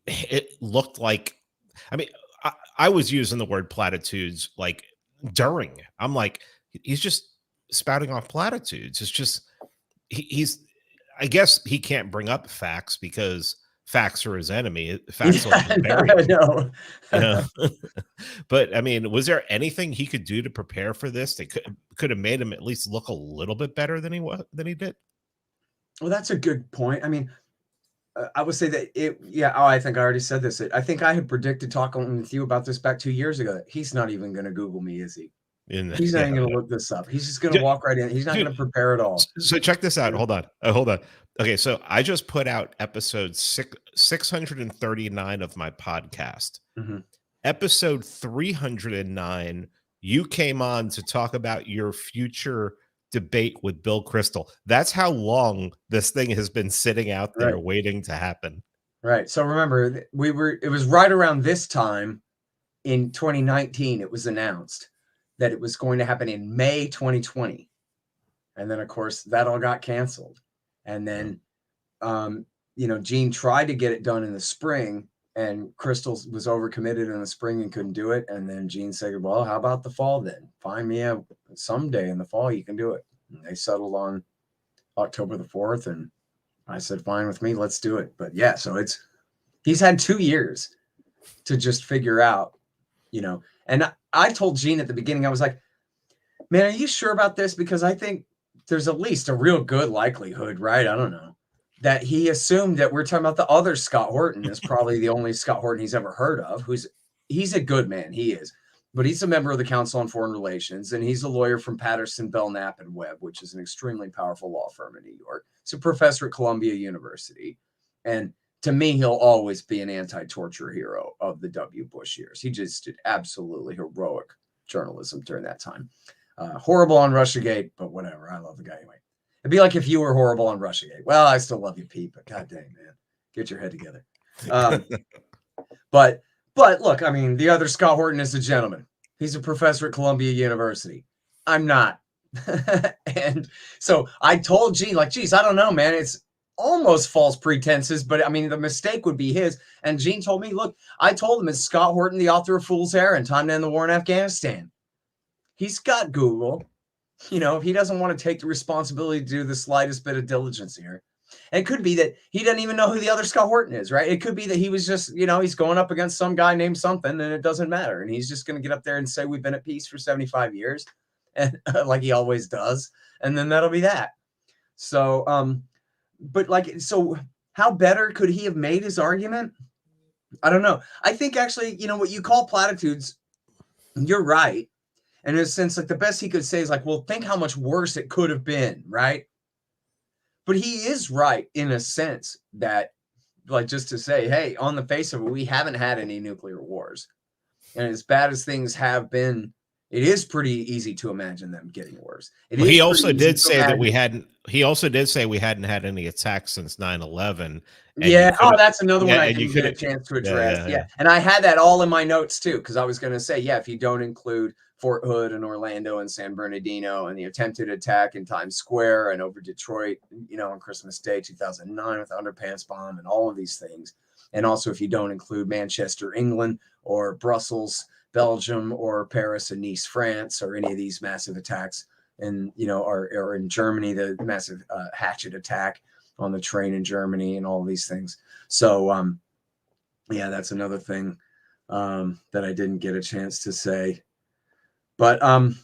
it looked like, I was using the word platitudes like during. I'm like, he's just spouting off platitudes. It's just, he's, I guess he can't bring up facts because facts are his enemy. Facts are buried. No. But was there anything he could do to prepare for this that could have made him at least look a little bit better than he did? Well, that's a good point. I would say that I think I already said this. I think I had predicted talking with you about this back 2 years ago. That he's not even going to Google me, is he? He's not even going to look this up. He's just going to walk right in. He's not going to prepare at all. So check this out. Hold on. Okay, so I just put out episode 639 of my podcast. Mm-hmm. Episode 309, you came on to talk about your future debate with Bill Kristol. That's how long this thing has been sitting out there waiting to happen. Right. So remember, it was right around this time in 2019, it was announced that it was going to happen in May 2020. And then, of course, that all got canceled. And then, Gene tried to get it done in the spring, and Kristol was overcommitted in the spring and couldn't do it. And then Gene said, well, how about the fall then? Find me someday in the fall you can do it. And they settled on October the 4th. And I said, fine with me, let's do it. But yeah, so he's had 2 years to just figure out, and I told Gene at the beginning, I was like, man, are you sure about this? Because I think there's at least a real good likelihood, right? I don't know, that he assumed that we're talking about the other Scott Horton is probably the only Scott Horton he's ever heard of. He's a good man. He is, but he's a member of the Council on Foreign Relations, and he's a lawyer from Patterson, Belknap and Webb, which is an extremely powerful law firm in New York. He's a professor at Columbia University. And to me, he'll always be an anti-torture hero of the W. Bush years. He just did absolutely heroic journalism during that time. Horrible on Russiagate, but whatever. I love the guy anyway. It'd be like if you were horrible on Russiagate. Well, I still love you, Pete, but god dang, man, get your head together. But look, the other Scott Horton is a gentleman. He's a professor at Columbia University. I'm not. And so I told Gene, like, geez, I don't know, man. almost false pretenses, but I mean, the mistake would be his. And Gene told me, look, I told him, it's Scott Horton, the author of Fool's Errand, Time to End the War in Afghanistan. He's got Google. If he doesn't want to take the responsibility to do the slightest bit of diligence here. And it could be that he doesn't even know who the other Scott Horton is, right? It could be that he was just, he's going up against some guy named something, and it doesn't matter. And he's just going to get up there and say, we've been at peace for 75 years, and like he always does. And then that'll be that. So, so how better could he have made his argument? I don't know. I think actually, what you call platitudes, you're right. And in a sense, like the best he could say is like, well, think how much worse it could have been, right? But he is right in a sense that, like, just to say, hey, on the face of it, we haven't had any nuclear wars. And as bad as things have been, it is pretty easy to imagine them getting worse. He also did say that we hadn't. He also did say we hadn't had any attacks since 9/11. Yeah. Oh, that's another one I didn't get a chance to address. Yeah. And I had that all in my notes too, because I was going to say, if you don't include Fort Hood and Orlando and San Bernardino and the attempted attack in Times Square and over Detroit, on Christmas Day 2009 with the underpants bomb and all of these things. And also if you don't include Manchester, England, or Brussels, Belgium, or Paris and Nice, France, or any of these massive attacks, and or in Germany, the massive hatchet attack on the train in Germany, and all of these things. So that's another thing that I didn't get a chance to say. But on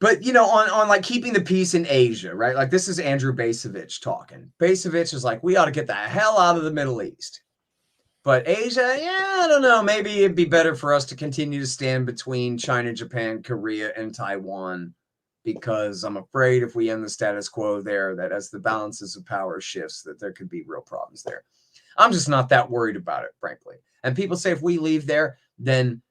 like keeping the peace in Asia, right? Like this is Andrew Bacevich talking. Bacevich is like, we ought to get the hell out of the Middle East. But Asia, I don't know. Maybe it'd be better for us to continue to stand between China, Japan, Korea, and Taiwan, because I'm afraid if we end the status quo there, that as the balances of power shifts, that there could be real problems there. I'm just not that worried about it, frankly. And people say if we leave there, then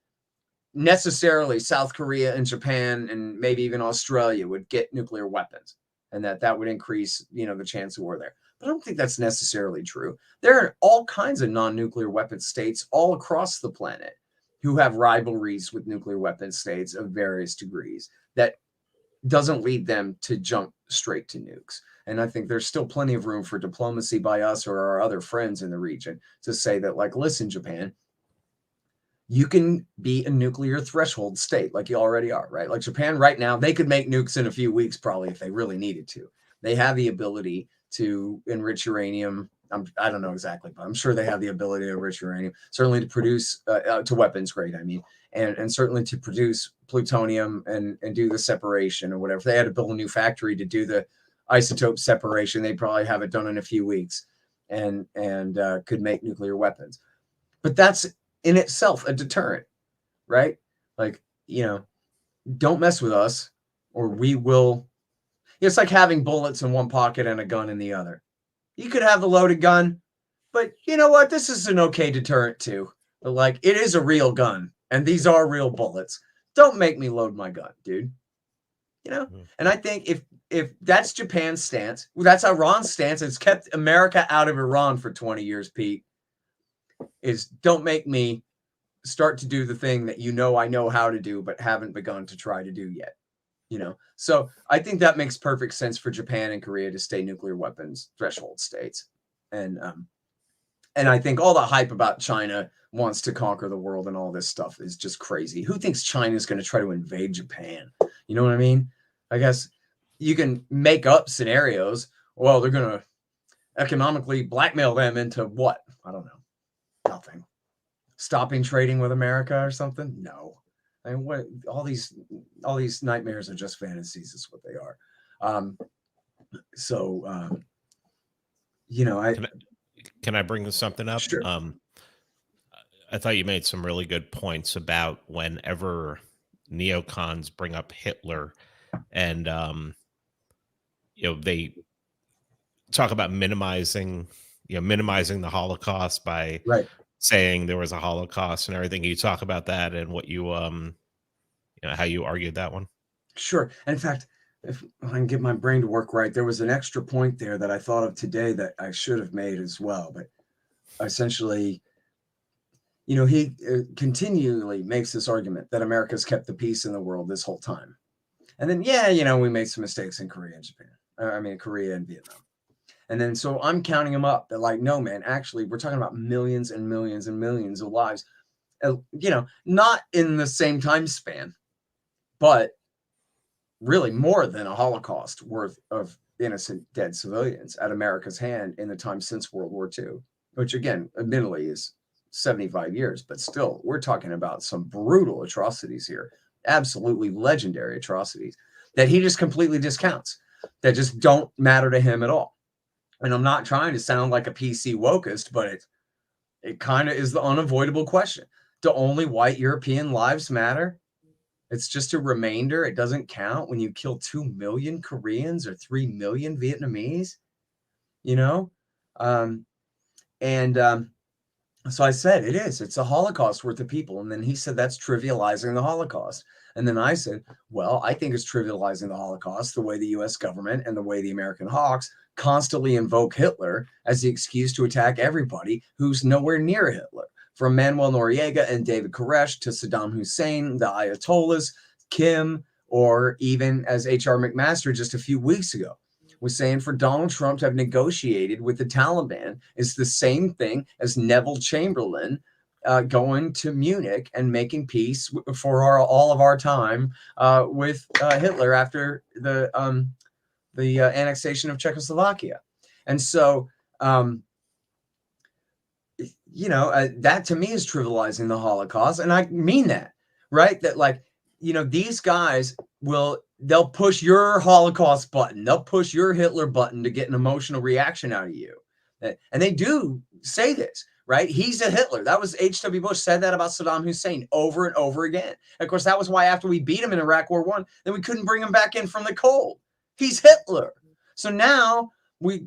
necessarily South Korea and Japan and maybe even Australia would get nuclear weapons, and that would increase, the chance of war there. But I don't think that's necessarily true. There are all kinds of non-nuclear weapon states all across the planet who have rivalries with nuclear weapon states of various degrees. That doesn't lead them to jump straight to nukes. And I think there's still plenty of room for diplomacy by us or our other friends in the region to say that, like, listen, Japan, you can be a nuclear threshold state like you already are, right? Like Japan right now, they could make nukes in a few weeks probably if they really needed to. They have the ability to enrich uranium. I don't know exactly, but I'm sure they have the ability to enrich uranium, certainly to produce to weapons grade, I mean, and certainly to produce plutonium and do the separation or whatever. If they had to build a new factory to do the isotope separation, they'd probably have it done in a few weeks and could make nuclear weapons. But that's in itself a deterrent, right? Like, don't mess with us or we will. It's like having bullets in one pocket and a gun in the other. You could have a loaded gun, but you know what? This is an okay deterrent too. But like, it is a real gun and these are real bullets. Don't make me load my gun, dude. And I think if that's Japan's stance, that's Iran's stance. It's kept America out of Iran for 20 years, Pete, is don't make me start to do the thing that I know how to do, but haven't begun to try to do yet. So I think that makes perfect sense for Japan and Korea to stay nuclear weapons threshold states. And I think all the hype about China wants to conquer the world and all this stuff is just crazy. Who thinks China is going to try to invade Japan? You know what I mean? I guess you can make up scenarios. Well, they're going to economically blackmail them into what? I don't know. Nothing. Stopping trading with America or something? No. I mean, what all these nightmares are just fantasies is what they are. Can I bring something up? Sure. I thought you made some really good points about whenever neocons bring up Hitler and they talk about minimizing the Holocaust by saying there was a Holocaust and everything. Can you talk about that and what you how you argued that one? Sure. And in fact, if I can get my brain to work right, there was an extra point there that I thought of today that I should have made as well. But essentially, he continually makes this argument that America's kept the peace in the world this whole time. And then, we made some mistakes in Korea and Japan. Korea and Vietnam. And then so I'm counting them up. They're like, no, man, actually, we're talking about millions and millions and millions of lives. Not in the same time span, but really more than a Holocaust worth of innocent dead civilians at America's hand in the time since World War II, which again, admittedly is 75 years, but still, we're talking about some brutal atrocities here, absolutely legendary atrocities that he just completely discounts, that just don't matter to him at all. And I'm not trying to sound like a PC wokeist, but it kind of is the unavoidable question. Do only white European lives matter? It's just a remainder. It doesn't count when you kill 2 million Koreans or 3 million Vietnamese, So I said, it is. It's a Holocaust worth of people. And then he said, that's trivializing the Holocaust. And then I said, well, I think it's trivializing the Holocaust the way the U.S. government and the way the American hawks constantly invoke Hitler as the excuse to attack everybody who's nowhere near Hitler. From Manuel Noriega and David Koresh to Saddam Hussein, the Ayatollahs, Kim, or even as H.R. McMaster just a few weeks ago was saying, for Donald Trump to have negotiated with the Taliban is the same thing as Neville Chamberlain going to Munich and making peace for all of our time with Hitler after the annexation of Czechoslovakia. And so, that to me is trivializing the Holocaust. And I mean that, right? That these guys they'll push your Holocaust button. They'll push your Hitler button to get an emotional reaction out of you. And they do say this, right? He's a Hitler. That was H.W. Bush said that about Saddam Hussein over and over again. Of course, that was why after we beat him in Iraq War I, then we couldn't bring him back in from the cold. He's Hitler. So now we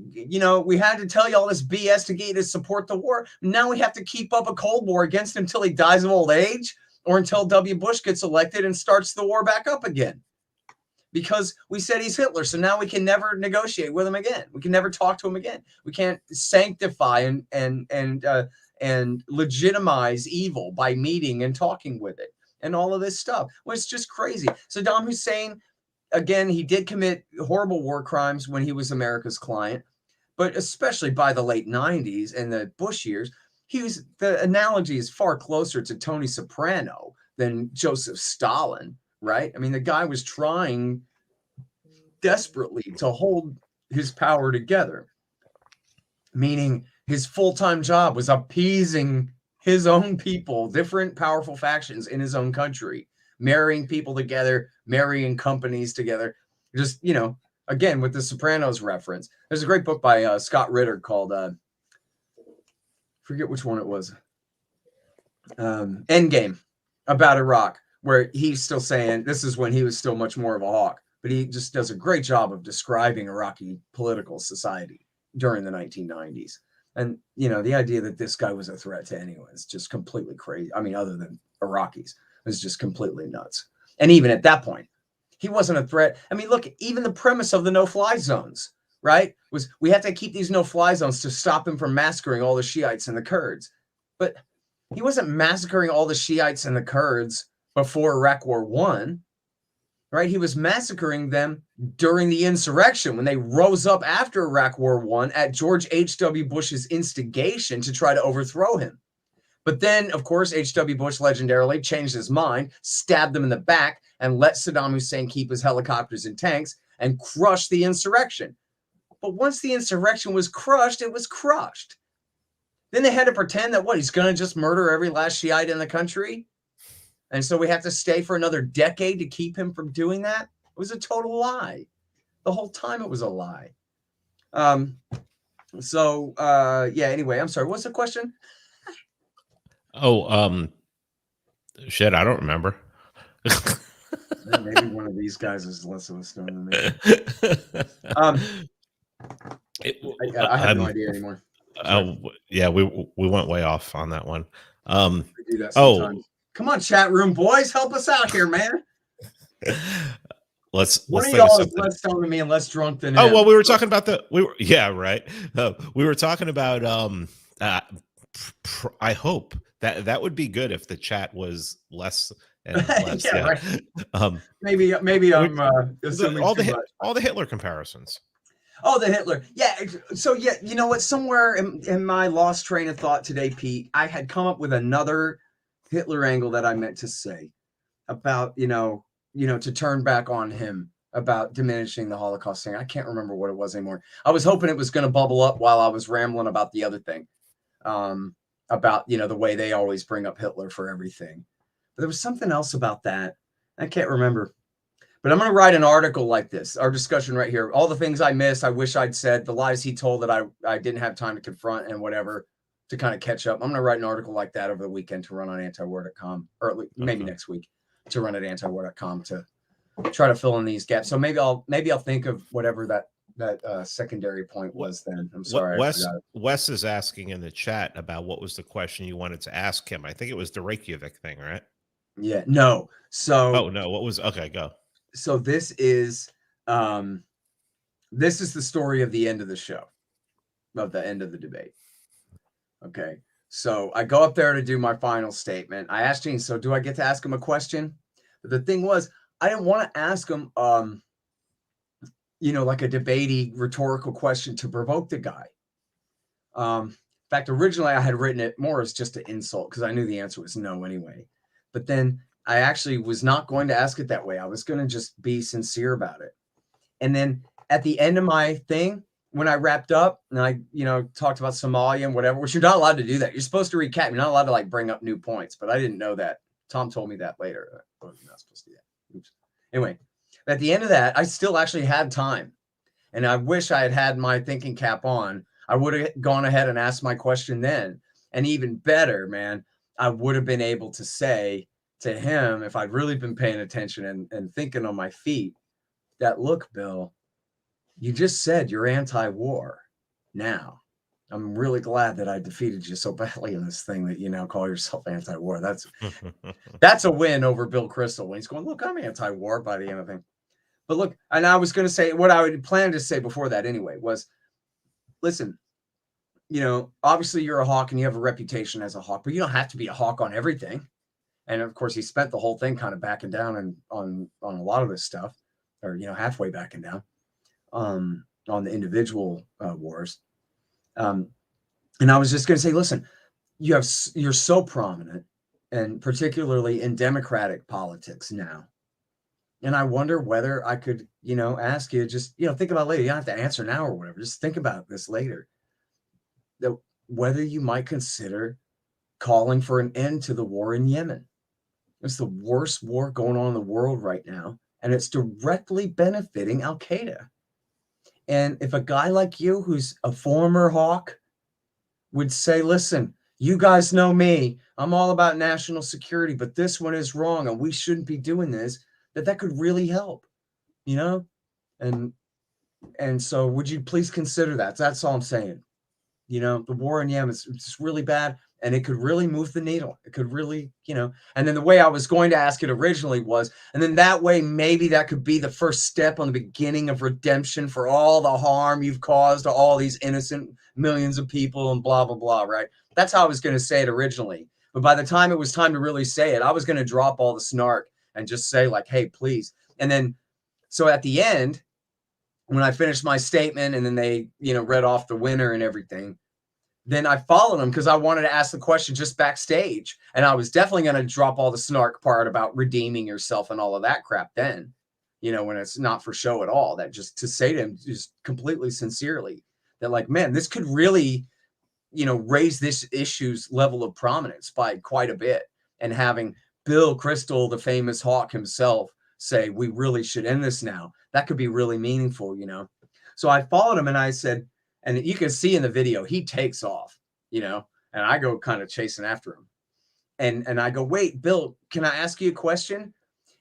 had to tell you all this BS to get you to support the war. Now we have to keep up a Cold War against him until he dies of old age or until W. Bush gets elected and starts the war back up again. Because we said he's Hitler. So now we can never negotiate with him again. We can never talk to him again. We can't sanctify and legitimize evil by meeting and talking with it and all of this stuff. Well, it's just crazy. Saddam Hussein, again, he did commit horrible war crimes when he was America's client, but especially by the late 90s and the Bush years, the analogy is far closer to Tony Soprano than Joseph Stalin. Right? I mean, the guy was trying desperately to hold his power together, meaning his full-time job was appeasing his own people, different powerful factions in his own country, marrying people together, marrying companies together. Just, again, with the Sopranos reference. There's a great book by Scott Ritter called, forget which one it was, Endgame, about Iraq, where he's still saying this is when he was still much more of a hawk, but he just does a great job of describing Iraqi political society during the 1990s. And, the idea that this guy was a threat to anyone is just completely crazy. I mean, other than Iraqis, it was just completely nuts. And even at that point, he wasn't a threat. I mean, look, even the premise of the no-fly zones, right, was we have to keep these no-fly zones to stop him from massacring all the Shiites and the Kurds. But he wasn't massacring all the Shiites and the Kurds before Iraq War I, right? He was massacring them during the insurrection when they rose up after Iraq War I at George H.W. Bush's instigation to try to overthrow him. But then, of course, H.W. Bush legendarily changed his mind, stabbed them in the back, and let Saddam Hussein keep his helicopters and tanks and crush the insurrection. But once the insurrection was crushed, it was crushed. Then they had to pretend that, he's going to just murder every last Shiite in the country? And so we have to stay for another decade to keep him from doing that? It was a total lie. The whole time it was a lie. Anyway, I'm sorry. What's the question? Shit, I don't remember. Maybe one of these guys is less of a stone than me. I have no idea anymore. Yeah, we went way off on that one. We do that sometimes. Come on, chat room boys, help us out here, man. Let's one of y'all is less stoned than me and less drunk than him. Well, we were talking about we were talking about I hope that would be good if the chat was less and less. Yeah, right. Maybe I'm assuming all the Hitler comparisons. Oh, the Hitler. Yeah. So, yeah, you know what? Somewhere in my lost train of thought today, Pete, I had come up with another Hitler angle that I meant to say about, to turn back on him about diminishing the Holocaust thing. I can't remember what it was anymore. I was hoping it was going to bubble up while I was rambling about the other thing, about, the way they always bring up Hitler for everything. But there was something else about that. I can't remember. But I'm going to write an article like this, our discussion right here. All the things I missed, I wish I'd said, the lies he told that I didn't have time to confront and whatever to kind of catch up. I'm going to write an article like that over the weekend to run on antiwar.com, or maybe next week to run at antiwar.com to try to fill in these gaps. So maybe I'll think of whatever that secondary point was then. I'm sorry. Wes is asking in the chat about what was the question you wanted to ask him. I think it was the Reykjavik thing, right? Yeah, no. So, oh no, what was, okay, go. So this is the story of the end of the show, of the end of the debate. Okay. So I go up there to do my final statement. I asked Gene, so do I get to ask him a question? But the thing was, I didn't want to ask him, like a debatey rhetorical question to provoke the guy. In fact, originally I had written it more as just an insult because I knew the answer was no anyway. But then I actually was not going to ask it that way. I was going to just be sincere about it. And then at the end of my thing, when I wrapped up and I, talked about Somalia and whatever, which you're not allowed to do that. You're supposed to recap. You're not allowed to like bring up new points, but I didn't know that. Tom told me that later. You're not supposed to do that. Oops. Anyway, at the end of that, I still actually had time. And I wish I had my thinking cap on. I would have gone ahead and asked my question then. And even better, man, I would have been able to say to him, if I'd really been paying attention and thinking on my feet, that, look, Bill, you just said you're anti-war. Now, I'm really glad that I defeated you so badly in this thing that you now call yourself anti-war. That's a win over Bill Kristol when he's going, look, I'm anti-war by the end of the thing. But look, and I was going to say what I would plan to say before that anyway was, listen, obviously you're a hawk and you have a reputation as a hawk, but you don't have to be a hawk on everything. And of course, he spent the whole thing kind of backing down and on a lot of this stuff, or halfway backing down on the individual wars. And I was just going to say, listen, you're so prominent, and particularly in Democratic politics now. And I wonder whether I could, ask you, just think about it later. You don't have to answer now or whatever. Just think about this later. That whether you might consider calling for an end to the war in Yemen. It's the worst war going on in the world right now, and it's directly benefiting Al-Qaeda. And if a guy like you, who's a former hawk, would say, listen, you guys know me, I'm all about national security, but this one is wrong, and we shouldn't be doing this, that could really help, And so would you please consider that? That's all I'm saying. The war in Yemen is just really bad. And it could really move the needle. It could really, and then the way I was going to ask it originally was, and then that way, maybe that could be the first step on the beginning of redemption for all the harm you've caused to all these innocent millions of people and blah, blah, blah, right? That's how I was going to say it originally. But by the time it was time to really say it, I was going to drop all the snark and just say like, hey, please. And then, so at the end, when I finished my statement and then they, read off the winner and everything, then I followed him because I wanted to ask the question just backstage. And I was definitely going to drop all the snark part about redeeming yourself and all of that crap then, when it's not for show at all. That just to say to him just completely sincerely that like, man, this could really, raise this issue's level of prominence by quite a bit. And having Bill Kristol, the famous hawk himself, say, we really should end this now. That could be really meaningful, So I followed him and I said, and you can see in the video, he takes off, and I go kind of chasing after him. And I go, wait, Bill, can I ask you a question?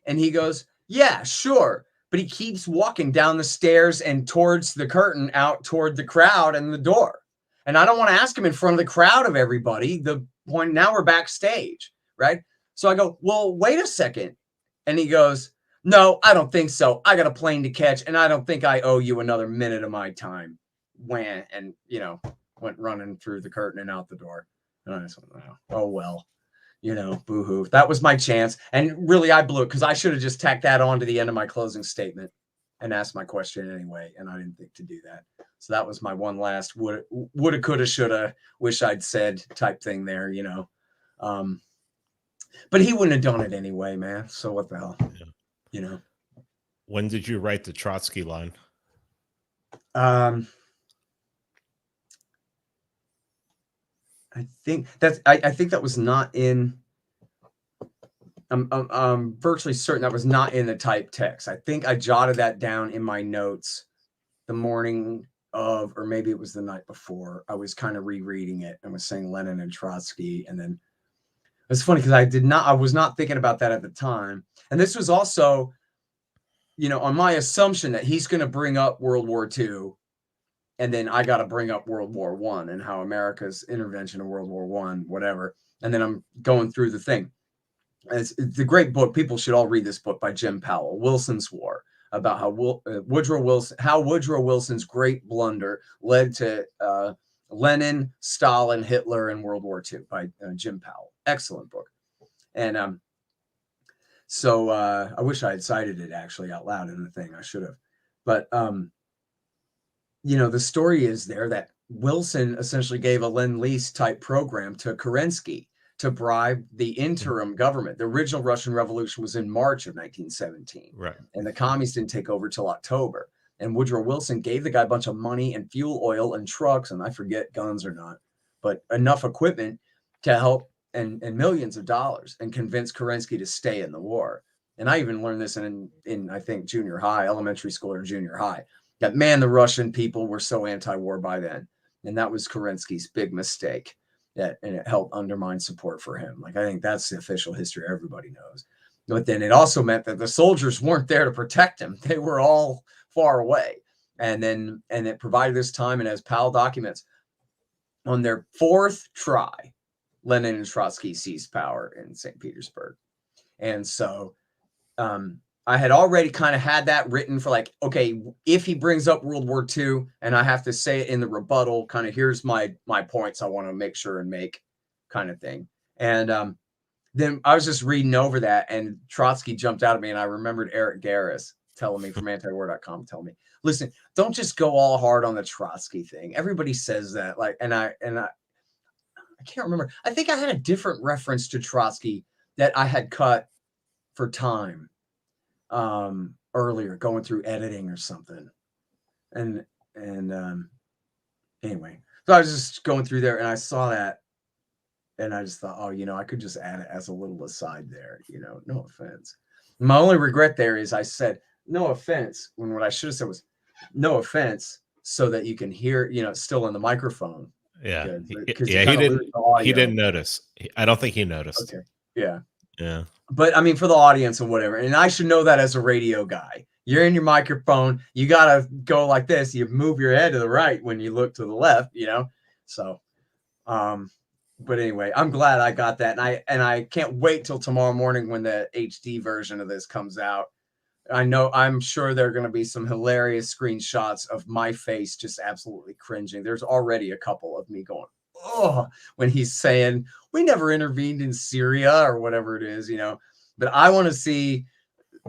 And he goes, yeah, sure. But he keeps walking down the stairs and towards the curtain out toward the crowd and the door. And I don't want to ask him in front of the crowd of everybody. The point now we're backstage, right? So I go, well, wait a second. And he goes, no, I don't think so. I got a plane to catch, and I don't think I owe you another minute of my time. Went and went running through the curtain and out the door. And I just went, oh well, boo-hoo. That was my chance. And really I blew it because I should have just tacked that on to the end of my closing statement. and asked my question anyway, and I didn't think to do that. So that was my one last woulda, coulda, shoulda, wish I'd said type thing there, you know. But he wouldn't have done it anyway, man. So what the hell, you know. When did you write the Trotsky line? I think that's I think that was not in. I'm virtually certain that was not in the typed text. I think I jotted that down in my notes the morning of, or maybe it was the night before. I was kind of rereading it and was saying Lenin and Trotsky, and then it's funny because I was not thinking about that at the time. And this was also, you know, on my assumption that he's going to bring up World War II, and then I got to bring up World War I and how America's intervention in World War I, whatever. And then I'm going through the thing. It's a great book. People should all read this book by Jim Powell, Wilson's War, about how Woodrow Wilson's great blunder led to Lenin, Stalin, Hitler, and World War II by Jim Powell. Excellent book. And so I wish I had cited it actually out loud in the thing. I should have. But you know, the story is there that Wilson essentially gave a Lend-Lease type program to Kerensky to bribe the interim government. The original Russian Revolution was in March of 1917. Right. And the communists didn't take over till October. And Woodrow Wilson gave the guy a bunch of money and fuel oil and trucks, and I forget guns or not, but enough equipment to help and millions of dollars, and convince Kerensky to stay in the war. And I even learned this in I think junior high, elementary school or junior high, that man, the Russian people were so anti-war by then. And that was Kerensky's big mistake. And it helped undermine support for him. Like, I think that's the official history everybody knows. But then it also meant that the soldiers weren't there to protect him. They were all far away. And it provided this time, and as Powell documents, on their fourth try, Lenin and Trotsky seized power in St. Petersburg. And so I had already kind of had that written for, like, okay, if he brings up World War II and I have to say it in the rebuttal, kind of here's my points I want to make sure and make, kind of thing. And then I was just reading over that, and Trotsky jumped out at me, and I remembered Eric Garris telling me from antiwar.com, telling me, listen, don't just go all hard on the Trotsky thing. Everybody says that, like, and I can't remember. I think I had a different reference to Trotsky that I had cut for time earlier, going through editing or something. And anyway, so I was just going through there, and I saw that, and I just thought, oh, you know, I could just add it as a little aside there, you know, no offense. My only regret there is I said no offense when what I should have said was no offense, so that you can hear, you know, it's still in the microphone. Yeah. He didn't notice. I don't think he noticed. Okay. Yeah. Yeah. But I mean, for the audience or whatever, and I should know that as a radio guy, you're in your microphone, you got to go like this. You move your head to the right when you look to the left, you know? So, but anyway, I'm glad I got that. And I can't wait till tomorrow morning when the HD version of this comes out. I'm sure there are going to be some hilarious screenshots of my face just absolutely cringing. There's already a couple of me going, oh, when he's saying we never intervened in Syria or whatever it is, you know. But I want to see,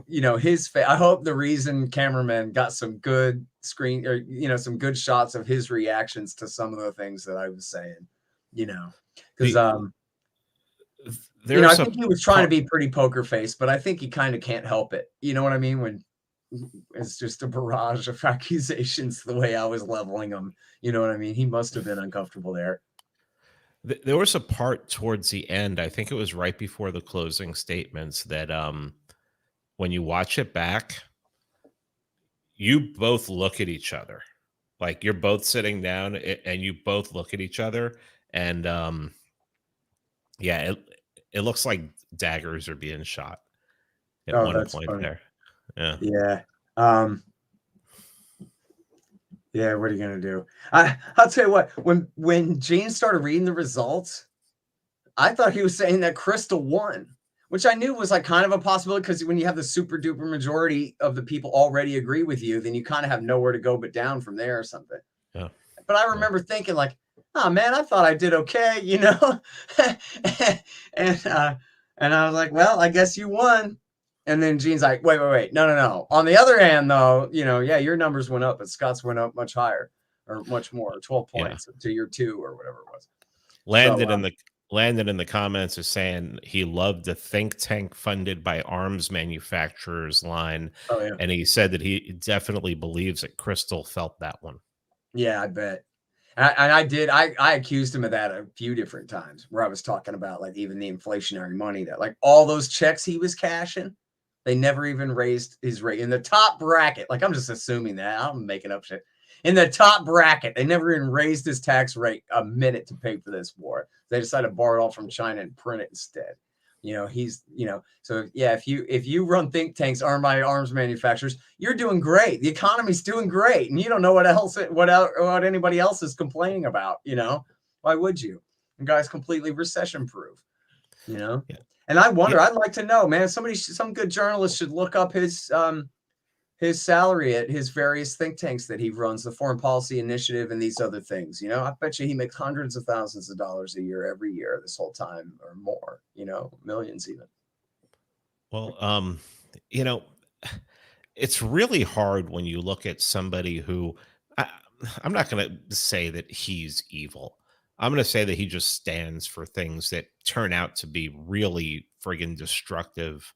you know, his face. I hope the Reason cameraman got some good screen, or, you know, some good shots of his reactions to some of the things that I was saying, you know, because you know, I think he was trying to be pretty poker face, but I think he kind of can't help it. You know what I mean? When it's just a barrage of accusations, the way I was leveling them. You know what I mean? He must have been uncomfortable there. There was a part towards the end, I think it was right before the closing statements, that when you watch it back, you both look at each other. Like, you're both sitting down and you both look at each other. And yeah, it looks like daggers are being shot at one point funny. There. Yeah. Yeah. Yeah, what are you gonna do? I'll tell you what, when Gene started reading the results, I thought he was saying that Kristol won, which I knew was like kind of a possibility, because when you have the super duper majority of the people already agree with you, then you kind of have nowhere to go but down from there or something. Yeah. But I remember thinking, like, oh man, I thought I did okay, you know? and I was like, well, I guess you won. And then Gene's like, wait. No. On the other hand, though, yeah, your numbers went up, but Scott's went up much higher or much more, 12 points to your 2 or whatever it was. Landon in the comments is saying he loved the think tank funded by arms manufacturers line. Oh, yeah. And he said that he definitely believes that Kristol felt that one. Yeah, I bet. I accused him of that a few different times where I was talking about like even the inflationary money that like all those checks he was cashing, they never even raised his rate in the top bracket. Like I'm just assuming that I'm making up shit. In the top bracket, they never even raised his tax rate a minute to pay for this war. They decided to borrow it all from China and print it instead. So yeah, if you run think tanks armed by arms manufacturers, you're doing great. The economy's doing great, and you don't know what anybody else is complaining about. Why would you? The guy's completely recession proof. Yeah. And I wonder, I'd like to know, man. Some good journalist should look up his salary at his various think tanks that he runs, the Foreign Policy Initiative and these other things. I bet you he makes hundreds of thousands of dollars a year every year this whole time or more, millions even. Well, it's really hard when you look at somebody who I'm not going to say that he's evil. I'm going to say that he just stands for things that turn out to be really friggin' destructive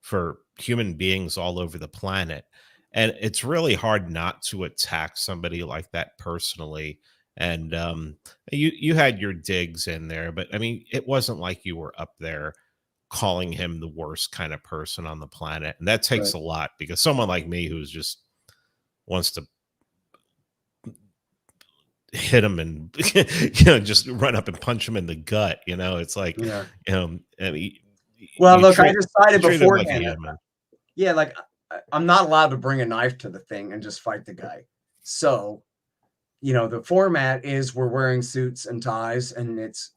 for human beings all over the planet. And it's really hard not to attack somebody like that personally. And you had your digs in there, but I mean, it wasn't like you were up there calling him the worst kind of person on the planet. And that takes a lot, because someone like me who's just wants to hit him and just run up and punch him in the gut, it's like I mean, well, look, I decided beforehand. Yeah, like I'm not allowed to bring a knife to the thing and just fight the guy. So, the format is we're wearing suits and ties, and it's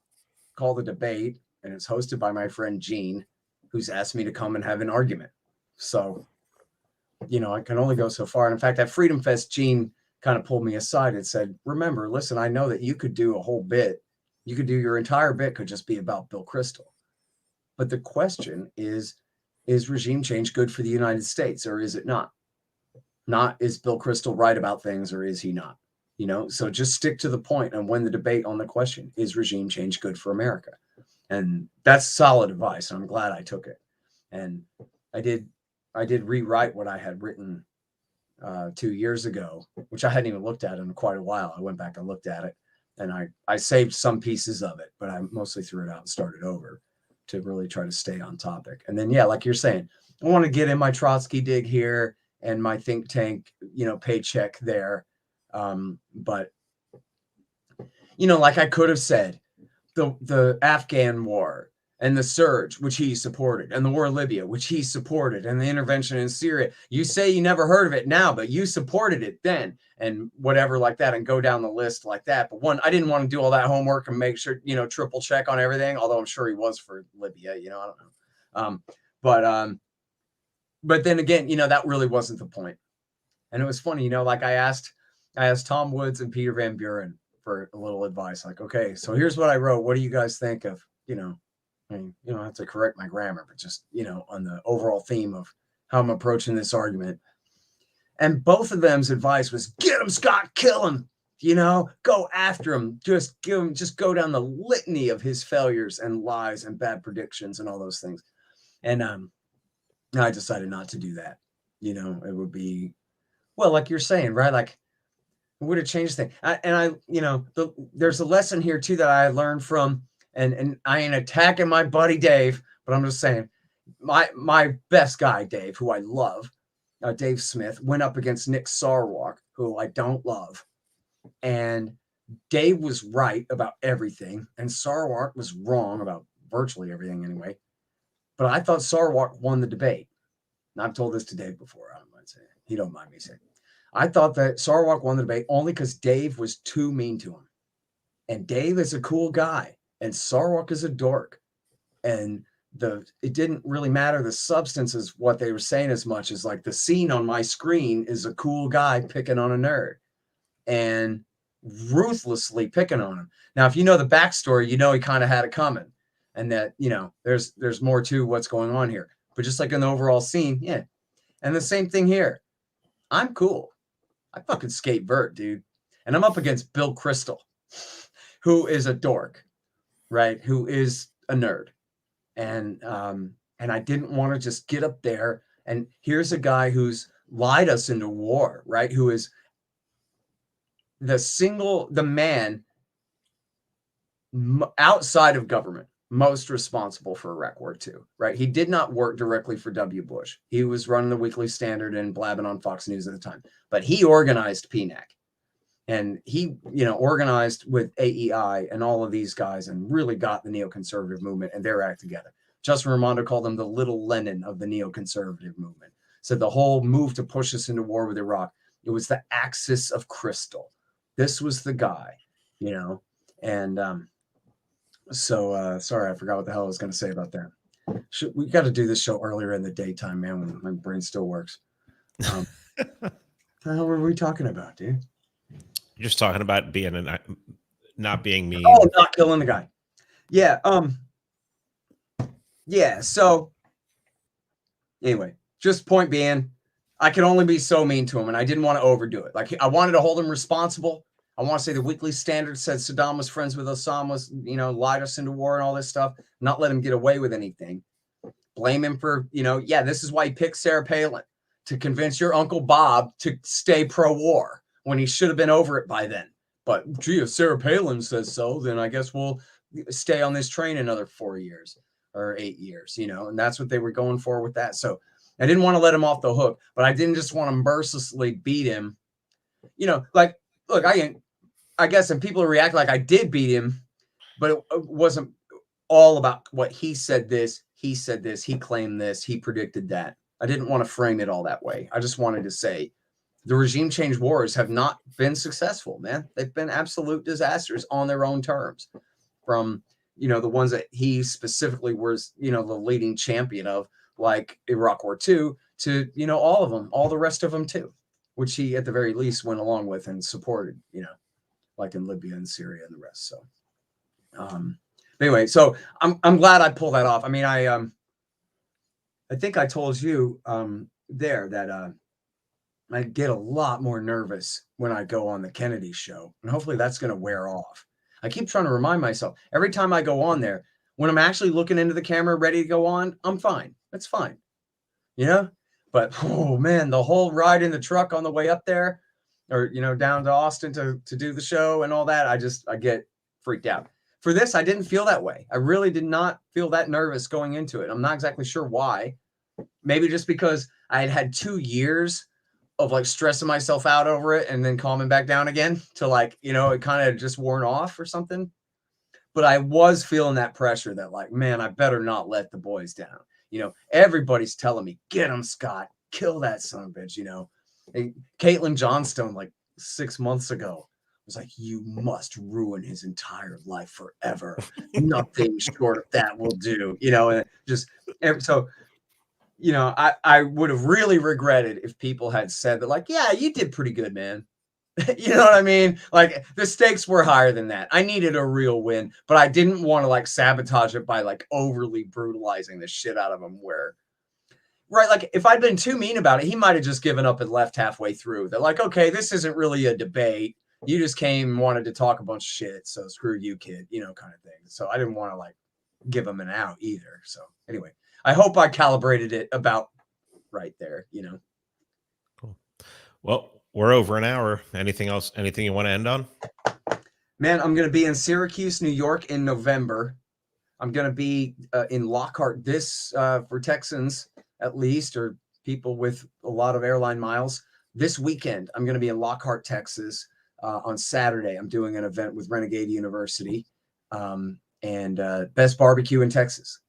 called a debate, and it's hosted by my friend Gene, who's asked me to come and have an argument. So, I can only go so far. And in fact, at Freedom Fest, Gene kind of pulled me aside and said, remember, listen, I know that you could do a whole bit. You could do your entire bit could just be about Bill Kristol. But the question is regime change good for the United States, or is it not? Is Bill Kristol right about things, or is he not? So just stick to the point and win the debate on the question, is regime change good for America? And that's solid advice. And I'm glad I took it. And I did rewrite what I had written 2 years ago, which I hadn't even looked at in quite a while. I went back and looked at it, and I saved some pieces of it, but I mostly threw it out and started over to really try to stay on topic. And then, yeah, like you're saying, I want to get in my Trotsky dig here and my think tank, paycheck there. But, like I could have said, the Afghan war and the surge, which he supported, and the war in Libya, which he supported, and the intervention in Syria. You say you never heard of it now, but you supported it then, and whatever like that, and go down the list like that. But I didn't want to do all that homework and make sure, triple check on everything, although I'm sure he was for Libya, I don't know. But then again, that really wasn't the point. And it was funny, like I asked Tom Woods and Peter Van Buren for a little advice. Like, okay, so here's what I wrote. What do you guys think of, I mean, I have to correct my grammar, but just, on the overall theme of how I'm approaching this argument. And both of them's advice was, get him, Scott, kill him, go after him, just go down the litany of his failures and lies and bad predictions and all those things. And I decided not to do that. It would be, well, like you're saying, right? Like, it would have changed things. There's a lesson here too that I learned from, and I ain't attacking my buddy Dave, but I'm just saying my best guy, Dave, who I love, Dave Smith, went up against Nick Sarwark, who I don't love. And Dave was right about everything, and Sarwark was wrong about virtually everything anyway. But I thought Sarwark won the debate. And I've told this to Dave before. I don't mind saying it. He don't mind me saying it. I thought that Sarwark won the debate only because Dave was too mean to him. And Dave is a cool guy, and Sarwark is a dork. And it didn't really matter the substance is what they were saying as much as like the scene on my screen is a cool guy picking on a nerd and ruthlessly picking on him. Now, if you know the backstory, he kind of had it coming, and that, there's more to what's going on here. but just like in the overall scene, yeah. And the same thing here. I'm cool. I fucking skate vert, dude. And I'm up against Bill Kristol, who is a dork, right? Who is a nerd. And I didn't want to just get up there. And here's a guy who's lied us into war, right? Who is the man outside of government most responsible for Iraq War II, right? He did not work directly for W. Bush. He was running the Weekly Standard and blabbing on Fox News at the time, but he organized PNAC. And he, organized with AEI and all of these guys and really got the neoconservative movement and their act together. Justin Raimondo called him the little Lenin of the neoconservative movement. So the whole move to push us into war with Iraq, it was the axis of Kristol. This was the guy, and sorry, I forgot what the hell I was going to say about that. We got to do this show earlier in the daytime, man, when my brain still works. What the hell were we talking about, dude? You're just talking about being not being mean. Oh, not killing the guy. Yeah. Yeah. So anyway, just point being, I could only be so mean to him, and I didn't want to overdo it. Like, I wanted to hold him responsible. I want to say the Weekly Standard said Saddam was friends with Osama, lied us into war and all this stuff, not let him get away with anything. Blame him for, this is why he picked Sarah Palin, to convince your Uncle Bob to stay pro-war when he should have been over it by then. But, gee, if Sarah Palin says so, then I guess we'll stay on this train another 4 years or 8 years, and that's what they were going for with that. So I didn't want to let him off the hook, but I didn't just want to mercilessly beat him. Like, look, I guess, and people react like I did beat him, but it wasn't all about what he said this, he claimed this, he predicted that. I didn't want to frame it all that way. I just wanted to say the regime change wars have not been successful, man. They've been absolute disasters on their own terms, from, the ones that he specifically was, the leading champion of, like Iraq War II, to, all of them, all the rest of them too, which he at the very least went along with and supported, like in Libya and Syria and the rest. So, but anyway, so I'm glad I pulled that off. I mean, I think I told you there that I get a lot more nervous when I go on the Kennedy show, and hopefully that's going to wear off. I keep trying to remind myself every time I go on there, when I'm actually looking into the camera, ready to go on, I'm fine. That's fine. But, oh man, the whole ride in the truck on the way up there, or, down to Austin to do the show and all that, I get freaked out. For this, I didn't feel that way. I really did not feel that nervous going into it. I'm not exactly sure why. Maybe just because I had 2 years of like stressing myself out over it and then calming back down again to like, it kind of just worn off or something. But I was feeling that pressure that like, man, I better not let the boys down. Everybody's telling me, get him, Scott, kill that son of a bitch, And Caitlin Johnstone, like 6 months ago, was like, you must ruin his entire life forever. Nothing short of that will do, and just so, I would have really regretted if people had said that, like, yeah, you did pretty good, man. You know what I mean? Like, the stakes were higher than that. I needed a real win, but I didn't want to like sabotage it by like overly brutalizing the shit out of him right. Like, if I'd been too mean about it, he might've just given up and left halfway through. They're like, okay, this isn't really a debate. You just came and wanted to talk a bunch of shit. So screw you, kid, kind of thing. So I didn't want to like give him an out either. So anyway, I hope I calibrated it about right there, Cool. Well, we're over an hour. Anything else? Anything you want to end on? Man, I'm going to be in Syracuse, New York in November. I'm going to be in Lockhart for Texans, at least, or people with a lot of airline miles. This weekend, I'm going to be in Lockhart, Texas. On Saturday, I'm doing an event with Renegade University and Best Barbecue in Texas.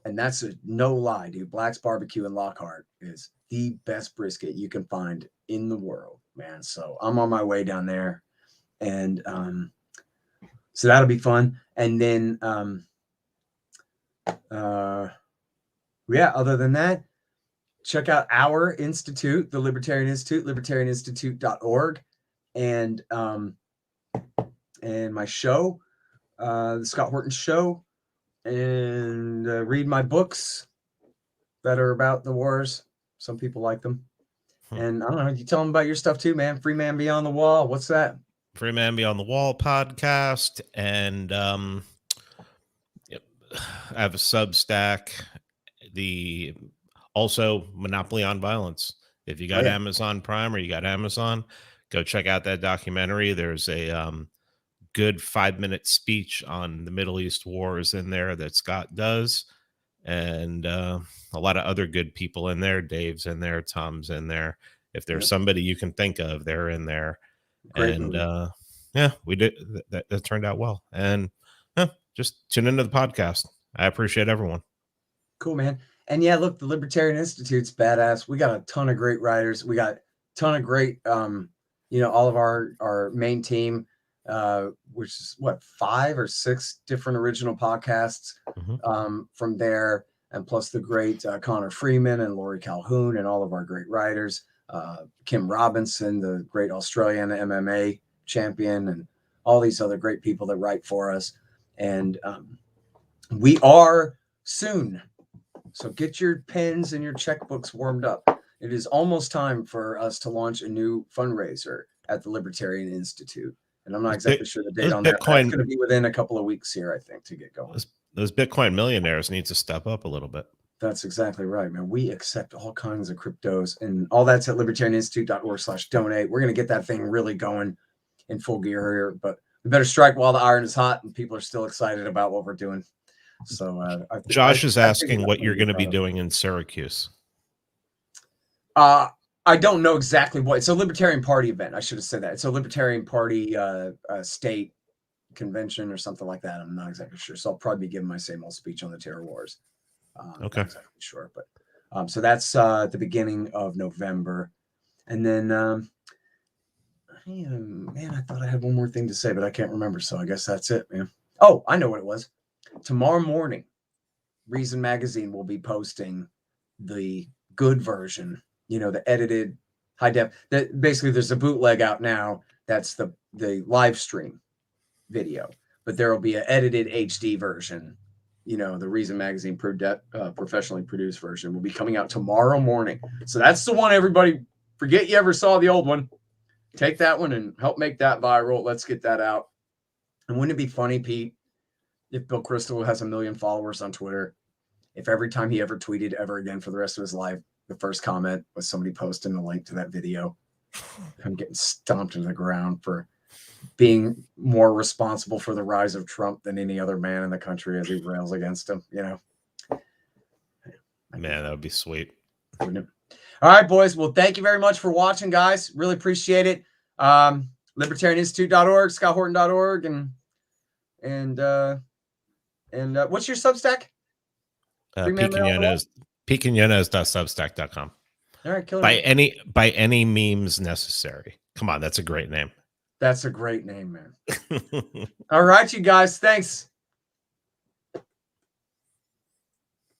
And that's no lie, dude. Black's Barbecue in Lockhart is the best brisket you can find in the world, man. So I'm on my way down there. And so that'll be fun. And then, other than that, check out our institute, the Libertarian Institute, libertarianinstitute.org. And my show, the Scott Horton Show, and read my books. that are about the wars. Some people like them. And I don't know, you tell them about your stuff too, man. Free Man Beyond the Wall. What's that? Free Man Beyond the Wall podcast. And yep, I have a Substack. The also Monopoly on Violence. If you got Amazon Prime or you got Amazon, go check out that documentary. There's a good 5-minute speech on the Middle East wars in there that Scott does. And a lot of other good people in there. Dave's in there. Tom's in there. If there's somebody you can think of, they're in there. Great and yeah, we did that turned out well. And just tune into the podcast. I appreciate everyone. Cool, man. And yeah, look, the Libertarian Institute's badass. We got a ton of great writers. We got a ton of great all of our main team, which is what, 5 or 6 different original podcasts from there, and plus the great Connor Freeman and Lori Calhoun and all of our great writers, Kim Robinson, the great Australian MMA champion, and all these other great people that write for us. And we are soon, so get your pens and your checkbooks warmed up. It is almost time for us to launch a new fundraiser at the Libertarian Institute. And I'm not exactly sure the date on that. It's going to be within a couple of weeks here, I think, to get going. Those Bitcoin millionaires need to step up a little bit. That's exactly right, man. We accept all kinds of cryptos, and all that's at libertarianinstitute.org/donate. We're going to get that thing really going in full gear here, but we better strike while the iron is hot and people are still excited about what we're doing. So Josh is asking what you're going to be doing in Syracuse. I don't know exactly what. It's a Libertarian Party event. I should have said that. It's a Libertarian Party state convention or something like that. I'm not exactly sure. So I'll probably be giving my same old speech on the terror wars. Okay. Not exactly sure, but so that's the beginning of November. And then man, I thought I had one more thing to say, but I can't remember. So I guess that's it, man. Oh, I know what it was. Tomorrow morning, Reason Magazine will be posting the good version, the edited high def. That basically there's a bootleg out now. That's the live stream video, but there will be an edited HD version. The Reason Magazine professionally produced version will be coming out tomorrow morning. So that's the one, everybody. Forget you ever saw the old one. Take that one and help make that viral. Let's get that out. And wouldn't it be funny, Pete, if Bill Kristol has 1 million followers on Twitter, if every time he ever tweeted ever again for the rest of his life, the first comment was somebody posting a link to that video, him getting stomped into the ground for being more responsible for the rise of Trump than any other man in the country as he rails against him, Man, that would be sweet. Wouldn't it? All right, boys. Well, thank you very much for watching, guys. Really appreciate it. Libertarianinstitute.org, scotthorton.org, and what's your Substack? Pequeñones.substack.com. All right, killer. By any memes necessary. Come on, that's a great name. That's a great name, man. All right, you guys. Thanks.